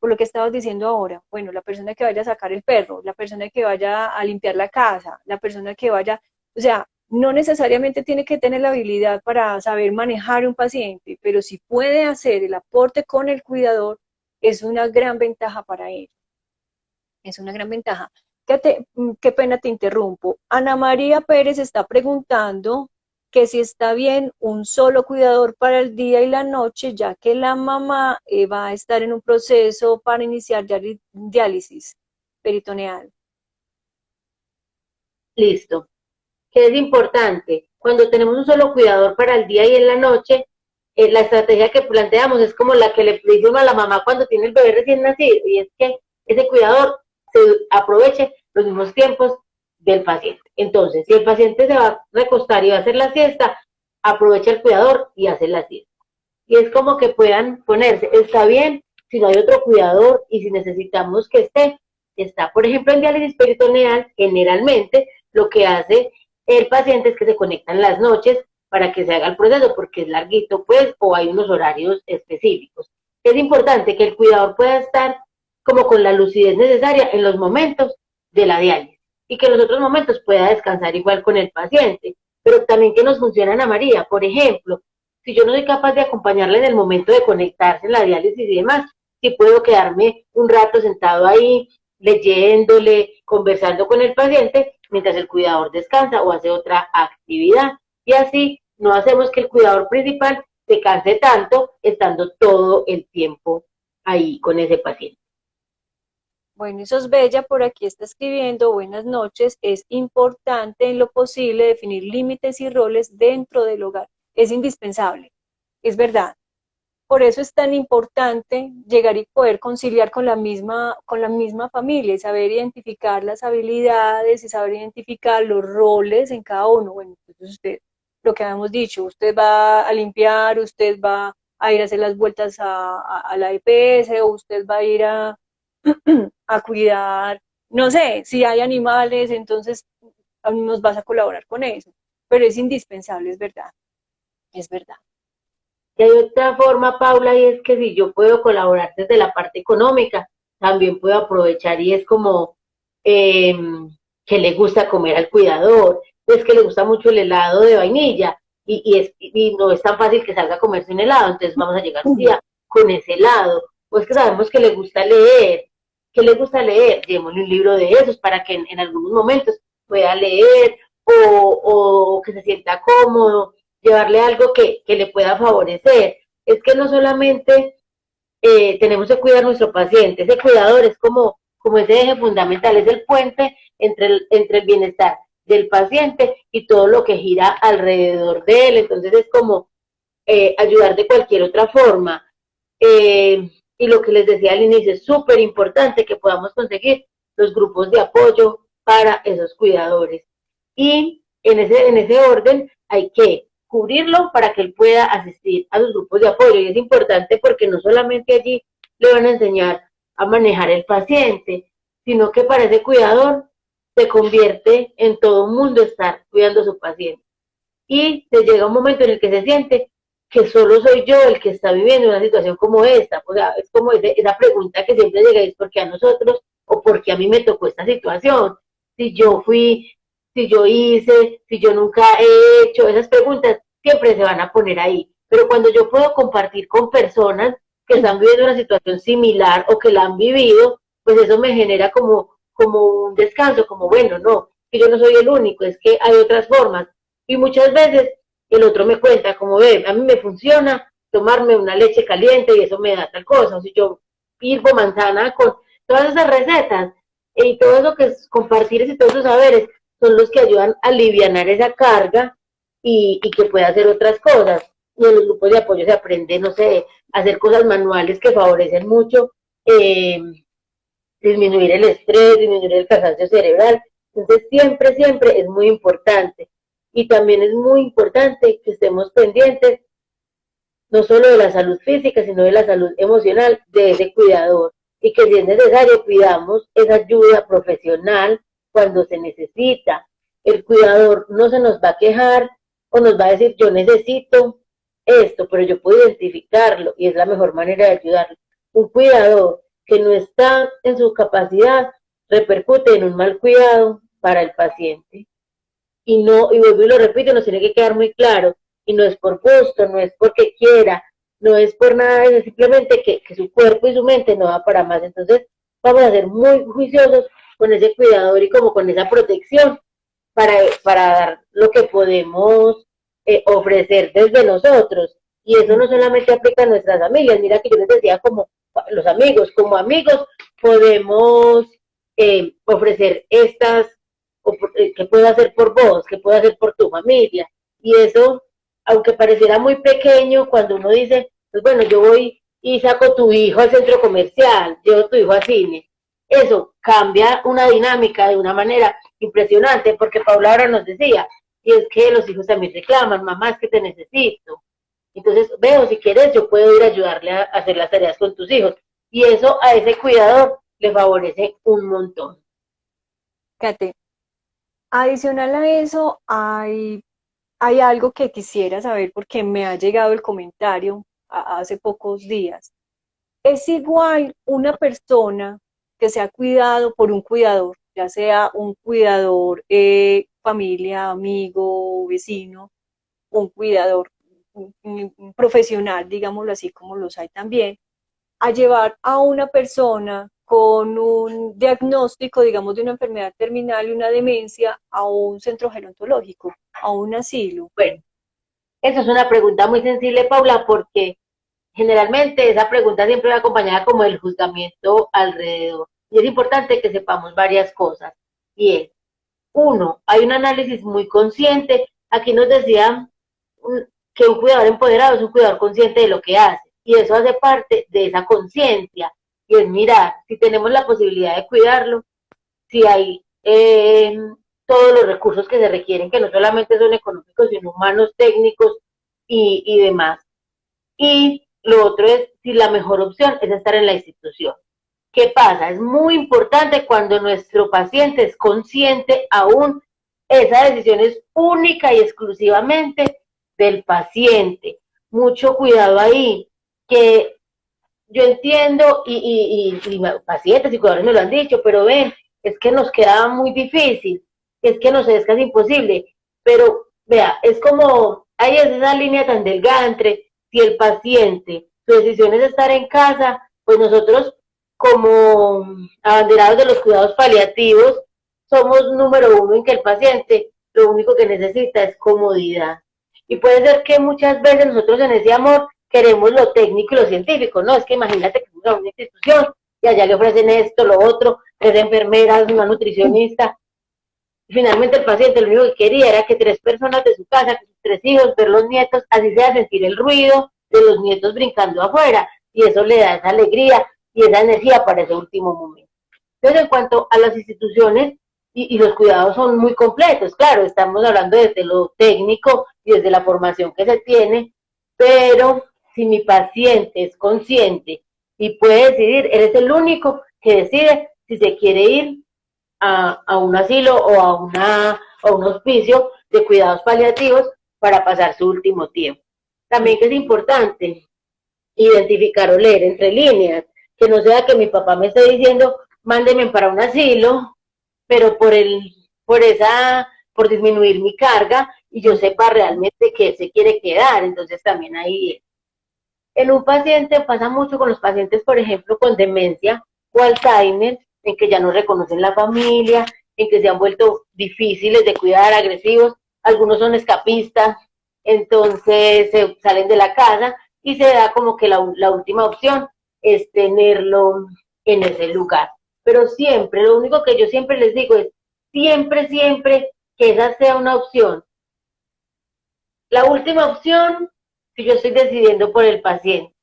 Por lo que estabas diciendo ahora, bueno, la persona que vaya a sacar el perro, la persona que vaya a limpiar la casa, la persona que vaya, o sea, no necesariamente tiene que tener la habilidad para saber manejar un paciente, pero si puede hacer el aporte con el cuidador, es una gran ventaja para él. Es una gran ventaja. Qué pena te interrumpo. Ana María Pérez está preguntando que si está bien un solo cuidador para el día y la noche, ya que la mamá va a estar en un proceso para iniciar diálisis peritoneal. Listo. Que es importante. Cuando tenemos un solo cuidador para el día y en la noche, la estrategia que planteamos es como la que le dice uno a la mamá cuando tiene el bebé recién nacido, y es que ese cuidador se aproveche los mismos tiempos del paciente. Entonces, si el paciente se va a recostar y va a hacer la siesta, aprovecha el cuidador y hace la siesta. Y es como que puedan ponerse, está bien, si no hay otro cuidador y si necesitamos que está, por ejemplo, en diálisis peritoneal, generalmente lo que hace el paciente es que se conecta en las noches para que se haga el proceso, porque es larguito, pues, o hay unos horarios específicos. Es importante que el cuidador pueda estar como con la lucidez necesaria en los momentos de la diálisis y que en los otros momentos pueda descansar igual con el paciente, pero también que nos funciona Ana María. Por ejemplo, si yo no soy capaz de acompañarle en el momento de conectarse en la diálisis y demás, si puedo quedarme un rato sentado ahí, leyéndole, conversando con el paciente, mientras el cuidador descansa o hace otra actividad. Y así no hacemos que el cuidador principal se canse tanto estando todo el tiempo ahí con ese paciente. Bueno, eso es Bella, por aquí está escribiendo, buenas noches, es importante en lo posible definir límites y roles dentro del hogar. Es indispensable, es verdad. Por eso es tan importante llegar y poder conciliar con la misma familia y saber identificar las habilidades y saber identificar los roles en cada uno. Bueno, entonces usted, lo que habíamos dicho, usted va a limpiar, usted va a ir a hacer las vueltas a la EPS, o usted va a ir a cuidar, no sé, si hay animales, entonces nos vas a colaborar con eso. Pero es indispensable, es verdad, es verdad. Y hay otra forma, Paula, y es que si yo puedo colaborar desde la parte económica, también puedo aprovechar y es como qué le gusta comer al cuidador, es que le gusta mucho el helado de vainilla y no es tan fácil que salga a comerse un helado, entonces vamos a llegar un día con ese helado, o es que sabemos que le gusta leer, que le gusta leer, llevémosle un libro de esos para que en algunos momentos pueda leer o que se sienta cómodo, llevarle algo que le pueda favorecer. Es que no solamente tenemos que cuidar a nuestro paciente, ese cuidador es como ese eje fundamental, es el puente entre el bienestar del paciente y todo lo que gira alrededor de él, entonces es como ayudar de cualquier otra forma. Y lo que les decía al inicio, es súper importante que podamos conseguir los grupos de apoyo para esos cuidadores. Y en ese orden hay que cubrirlo para que él pueda asistir a los grupos de apoyo. Y es importante porque no solamente allí le van a enseñar a manejar el paciente, sino que para ese cuidador se convierte en todo un mundo estar cuidando a su paciente. Y se llega un momento en el que se siente que solo soy yo el que está viviendo una situación como esta. O sea, es como esa pregunta que siempre llega, es ¿por qué a nosotros o por qué a mí me tocó esta situación? Si yo fui, si yo hice, si yo nunca he hecho, esas preguntas siempre se van a poner ahí. Pero cuando yo puedo compartir con personas que están viviendo una situación similar o que la han vivido, pues eso me genera como un descanso, como bueno, no, que yo no soy el único, es que hay otras formas. Y muchas veces el otro me cuenta, como ve, a mí me funciona tomarme una leche caliente y eso me da tal cosa. O si yo hirvo manzana con todas esas recetas y todo eso que es compartir y todos esos saberes son los que ayudan a aliviar esa carga y que pueda hacer otras cosas. Y en los grupos de apoyo se aprende, no sé, a hacer cosas manuales que favorecen mucho, disminuir el estrés, disminuir el cansancio cerebral. Entonces siempre, siempre es muy importante. Y también es muy importante que estemos pendientes no solo de la salud física, sino de la salud emocional de ese cuidador. Y que si es necesario, pidamos esa ayuda profesional cuando se necesita. El cuidador no se nos va a quejar o nos va a decir, yo necesito esto, pero yo puedo identificarlo y es la mejor manera de ayudarlo. Un cuidador que no está en su capacidad repercute en un mal cuidado para el paciente. Y no, y vuelvo y lo repito, nos tiene que quedar muy claro, y no es por gusto, no es porque quiera, no es por nada, es simplemente que su cuerpo y su mente no va para más. Entonces, vamos a ser muy juiciosos con ese cuidador y como con esa protección para dar lo que podemos ofrecer desde nosotros. Y eso no solamente aplica a nuestras familias, mira que yo les decía como los amigos, como amigos podemos ofrecer estas qué puedo hacer por vos, qué puedo hacer por tu familia. Y eso, aunque pareciera muy pequeño, cuando uno dice, pues bueno, yo voy y saco tu hijo al centro comercial, llevo tu hijo al cine, eso cambia una dinámica de una manera impresionante, porque Paula ahora nos decía, y es que los hijos también reclaman, mamá, es que te necesito. Entonces, veo, si quieres, yo puedo ir a ayudarle a hacer las tareas con tus hijos. Y eso a ese cuidador le favorece un montón. Kate, adicional a eso, hay algo que quisiera saber porque me ha llegado el comentario hace pocos días. ¿Es igual una persona que se ha cuidado por un cuidador, ya sea un cuidador, familia, amigo, vecino, un cuidador un profesional, digámoslo así, como los hay también, a llevar a una persona con un diagnóstico, digamos, de una enfermedad terminal y una demencia a un centro gerontológico, a un asilo? Bueno, eso es una pregunta muy sensible, Paula, porque generalmente esa pregunta siempre va acompañada como del juzgamiento alrededor. Y es importante que sepamos varias cosas. Y es, uno, hay un análisis muy consciente. Aquí nos decían que un cuidador empoderado es un cuidador consciente de lo que hace. Y eso hace parte de esa conciencia. Y es mirar, si tenemos la posibilidad de cuidarlo, si hay todos los recursos que se requieren, que no solamente son económicos, sino humanos, técnicos y demás. Y lo otro es si la mejor opción es estar en la institución. ¿Qué pasa? Es muy importante cuando nuestro paciente es consciente aún, esa decisión es única y exclusivamente del paciente. Mucho cuidado ahí, que yo entiendo y pacientes y cuidadores me lo han dicho, pero ven, es que nos queda muy difícil, es que nos es casi imposible, pero vea, es como, hay esa línea tan delgada entre si el paciente, su decisión es estar en casa, pues nosotros como abanderados de los cuidados paliativos, somos número uno en que el paciente lo único que necesita es comodidad. Y puede ser que muchas veces nosotros en ese amor queremos lo técnico y lo científico, ¿no? Es que imagínate que fuera una institución y allá le ofrecen esto, lo otro, tres enfermeras, una nutricionista. Y finalmente el paciente lo único que quería era que tres personas de su casa, que sus tres hijos, ver los nietos, así sea sentir el ruido de los nietos brincando afuera. Y eso le da esa alegría y esa energía para ese último momento. Entonces, en cuanto a las instituciones, y los cuidados son muy completos, claro, estamos hablando desde lo técnico y desde la formación que se tiene, pero si mi paciente es consciente y puede decidir, él es el único que decide si se quiere ir a un asilo o a un hospicio de cuidados paliativos para pasar su último tiempo. También que es importante identificar o leer entre líneas, que no sea que mi papá me esté diciendo, mándeme para un asilo, pero por disminuir mi carga y yo sepa realmente que se quiere quedar, entonces también ahí. En un paciente pasa mucho con los pacientes, por ejemplo, con demencia o Alzheimer, en que ya no reconocen la familia, en que se han vuelto difíciles de cuidar, agresivos, algunos son escapistas, entonces se salen de la casa y se da como que la última opción es tenerlo en ese lugar. Pero siempre, lo único que yo siempre les digo es, siempre, siempre que esa sea una opción. La última opción, si yo estoy decidiendo por el paciente.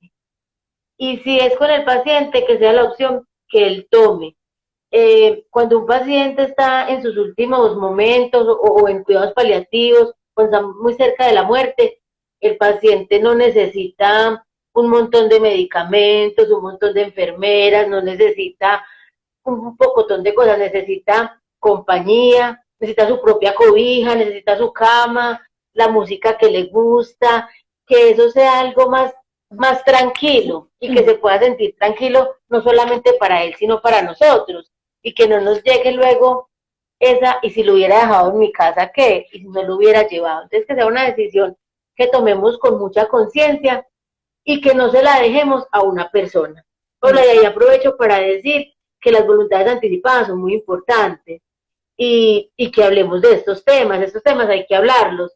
Y si es con el paciente, que sea la opción que él tome. Cuando un paciente está en sus últimos momentos o en cuidados paliativos, cuando está muy cerca de la muerte, el paciente no necesita un montón de medicamentos, un montón de enfermeras, no necesita un pocotón de cosas, necesita compañía, necesita su propia cobija, necesita su cama, la música que le gusta, que eso sea algo más tranquilo y que se pueda sentir tranquilo no solamente para él, sino para nosotros y que no nos llegue luego esa, y si lo hubiera dejado en mi casa, ¿qué? Y si no lo hubiera llevado. Entonces que sea una decisión que tomemos con mucha conciencia y que no se la dejemos a una persona. Hola, y ahí aprovecho para decir que las voluntades anticipadas son muy importantes y que hablemos de estos temas hay que hablarlos.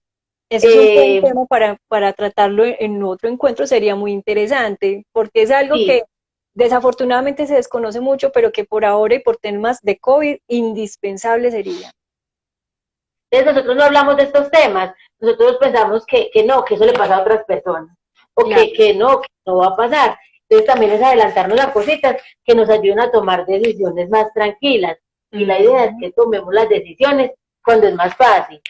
Ese es un buen tema para tratarlo en otro encuentro, sería muy interesante, porque es algo Sí, que desafortunadamente se desconoce mucho, pero que por ahora y por temas de COVID, indispensable sería. entonces nosotros no hablamos de estos temas, nosotros pensamos que no, que eso le pasa a otras personas, o Claro. que no va a pasar. Entonces también es adelantarnos a cositas que nos ayuden a tomar decisiones más tranquilas. Y la idea es que tomemos las decisiones cuando es más fácil.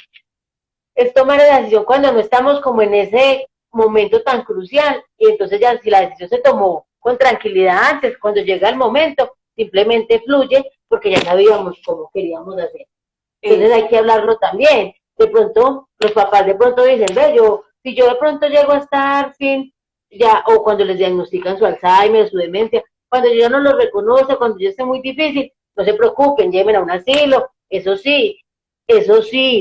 Es tomar la decisión cuando no estamos como en ese momento tan crucial. Y entonces ya si la decisión se tomó con tranquilidad antes, cuando llega el momento, simplemente fluye porque ya sabíamos cómo queríamos hacer. Entonces hay que hablarlo también. De pronto, los papás de pronto dicen, ve, si yo de pronto llego a estar sin, ya, o cuando les diagnostican su Alzheimer, su demencia, cuando yo ya no lo reconoce, cuando ya esté muy difícil, no se preocupen, lleven a un asilo, eso sí,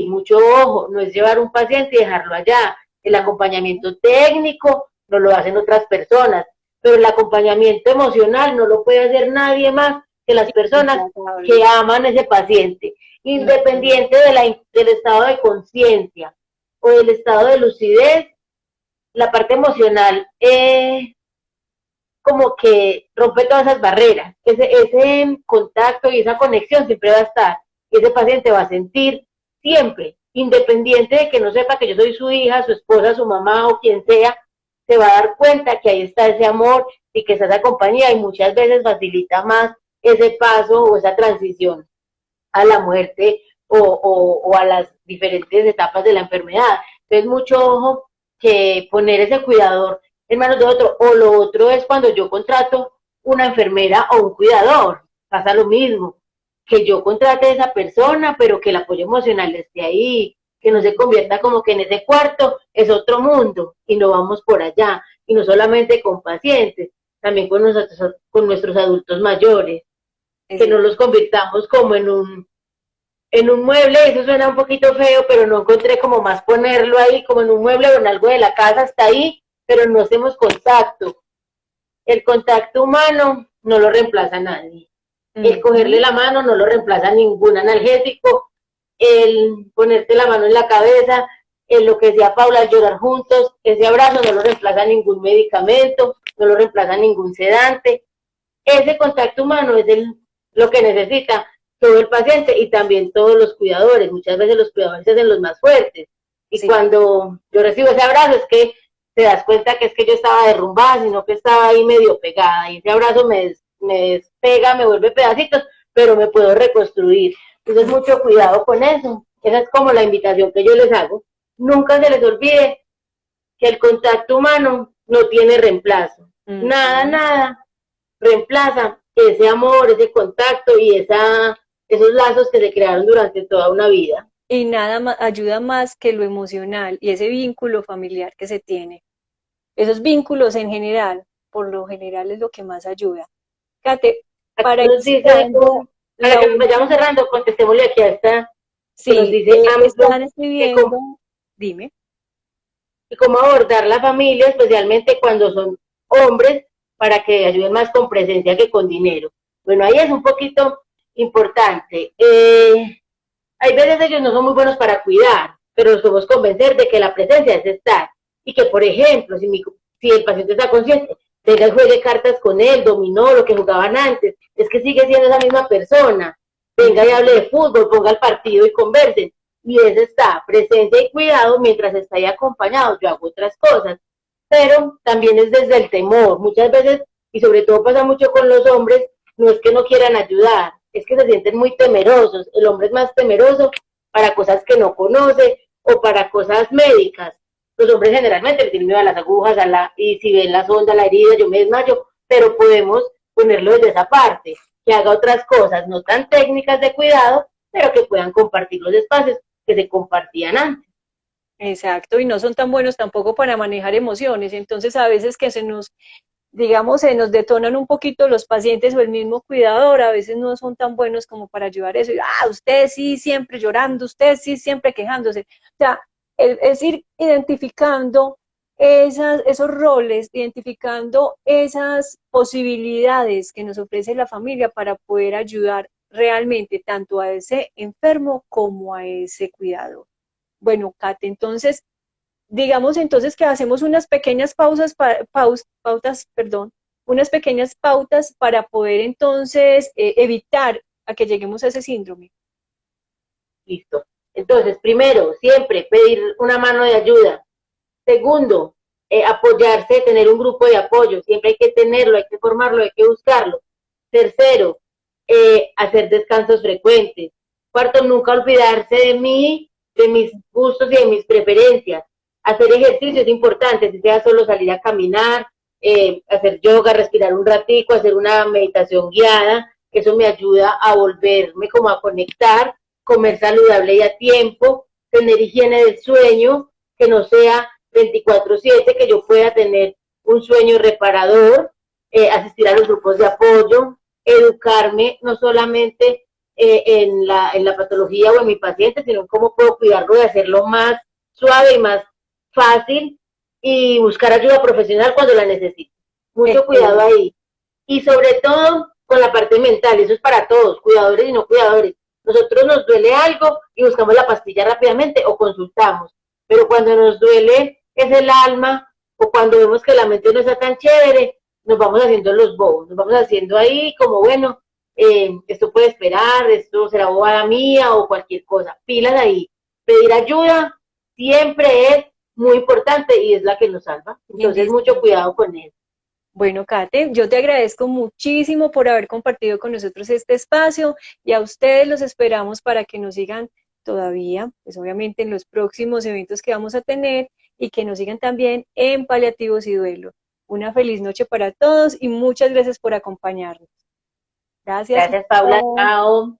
mucho ojo, no es llevar un paciente y dejarlo allá. El acompañamiento técnico no lo hacen otras personas, pero el acompañamiento emocional no lo puede hacer nadie más que las personas que aman a ese paciente, independiente del estado de conciencia o del estado de lucidez. La parte emocional como que rompe todas esas barreras. Ese contacto y esa conexión siempre va a estar. Y ese paciente va a sentir siempre, independiente de que no sepa que yo soy su hija, su esposa, su mamá o quien sea, se va a dar cuenta que ahí está ese amor y que está esa compañía y muchas veces facilita más ese paso o esa transición a la muerte o a las diferentes etapas de la enfermedad. Entonces, mucho ojo que poner ese cuidador en manos de otro. O lo otro es cuando yo contrato una enfermera o un cuidador. Pasa lo mismo, que yo contrate a esa persona, pero que el apoyo emocional esté ahí, que no se convierta como que en ese cuarto es otro mundo y no vamos por allá. Y no solamente con pacientes, también con nuestros adultos mayores. que no los convirtamos como en un mueble. Eso suena un poquito feo, pero no encontré como más ponerlo ahí, como en un mueble o en algo de la casa, hasta ahí, pero no hacemos contacto. El contacto humano no lo reemplaza nadie. El cogerle la mano no lo reemplaza ningún analgésico. El ponerte la mano en la cabeza, lo que decía Paula, llorar juntos, ese abrazo no lo reemplaza ningún medicamento, no lo reemplaza ningún sedante. Ese contacto humano es lo que necesita todo el paciente y también todos los cuidadores. Muchas veces los cuidadores son los más fuertes. Y sí, cuando yo recibo ese abrazo es que te das cuenta que es que yo estaba derrumbada, sino que estaba ahí medio pegada. Y ese abrazo me despega, me vuelve pedacitos, pero me puedo reconstruir. Entonces, mucho cuidado con eso. Esa es como la invitación que yo les hago. Nunca se les olvide que el contacto humano no tiene reemplazo. Nada reemplaza ese amor, ese contacto y esos lazos que se crearon durante toda una vida. Y nada más, ayuda más que lo emocional y ese vínculo familiar que se tiene. Esos vínculos en general, por lo general es lo que más ayuda. Kate, para ir cerrando, para que vayamos cerrando, contestémosle aquí a esta. Sí, nos dice están escribiendo, dime. Y cómo abordar la familia, especialmente cuando son hombres, para que ayuden más con presencia que con dinero. Bueno, ahí es un poquito importante. Hay veces ellos no son muy buenos para cuidar, pero los podemos convencer de que la presencia es estar. Y que, por ejemplo, si el paciente está consciente, venga y juegue cartas con él, dominó, lo que jugaban antes, es que sigue siendo esa misma persona. Venga y hable de fútbol, ponga el partido y conversen. Y eso está, presencia y cuidado mientras está ahí acompañado. Yo hago otras cosas, pero también es desde el temor. Muchas veces, y sobre todo pasa mucho con los hombres, no es que no quieran ayudar, es que se sienten muy temerosos. El hombre es más temeroso para cosas que no conoce o para cosas médicas. Los hombres generalmente le tienen miedo a las agujas, y si ven la sonda, la herida, yo me desmayo, pero podemos ponerlo desde esa parte, que haga otras cosas, no tan técnicas de cuidado, pero que puedan compartir los espacios que se compartían antes. Exacto, y no son tan buenos tampoco para manejar emociones, entonces a veces que digamos, se nos detonan un poquito los pacientes o el mismo cuidador, a veces no son tan buenos como para ayudar eso, y, usted sí siempre llorando, usted sí siempre quejándose, o sea, es ir identificando esos roles, identificando esas posibilidades que nos ofrece la familia para poder ayudar realmente tanto a ese enfermo como a ese cuidador. Bueno, Kate, entonces, digamos entonces que hacemos unas pequeñas unas pequeñas pautas para poder entonces evitar a que lleguemos a ese síndrome. Listo. Entonces, primero, siempre pedir una mano de ayuda. Segundo, apoyarse, tener un grupo de apoyo. Siempre hay que tenerlo, hay que formarlo, hay que buscarlo. Tercero, hacer descansos frecuentes. Cuarto, nunca olvidarse de mí, de mis gustos y de mis preferencias. Hacer ejercicio es importante, si sea solo salir a caminar, hacer yoga, respirar un ratico, hacer una meditación guiada, eso me ayuda a volverme como a conectar, comer saludable y a tiempo, tener higiene del sueño, que no sea 24/7, que yo pueda tener un sueño reparador, asistir a los grupos de apoyo, educarme no solamente en la patología o en mi paciente, sino en cómo puedo cuidarlo de hacerlo más suave y más fácil, y buscar ayuda profesional cuando la necesite. Mucho cuidado ahí. Y sobre todo con la parte mental, eso es para todos, cuidadores y no cuidadores. Nosotros nos duele algo y buscamos la pastilla rápidamente o consultamos, pero cuando nos duele es el alma o cuando vemos que la mente no está tan chévere, nos vamos haciendo los bobos, nos vamos haciendo ahí como, bueno, esto puede esperar, esto será bobada mía o cualquier cosa. Pilas ahí. Pedir ayuda siempre es muy importante y es la que nos salva. Entonces, mucho cuidado con eso. Bueno, Kate, yo te agradezco muchísimo por haber compartido con nosotros este espacio y a ustedes los esperamos para que nos sigan todavía, pues obviamente en los próximos eventos que vamos a tener y que nos sigan también en Paliativos y Duelo. Una feliz noche para todos y muchas gracias por acompañarnos. Gracias. Gracias, Paula. Chao.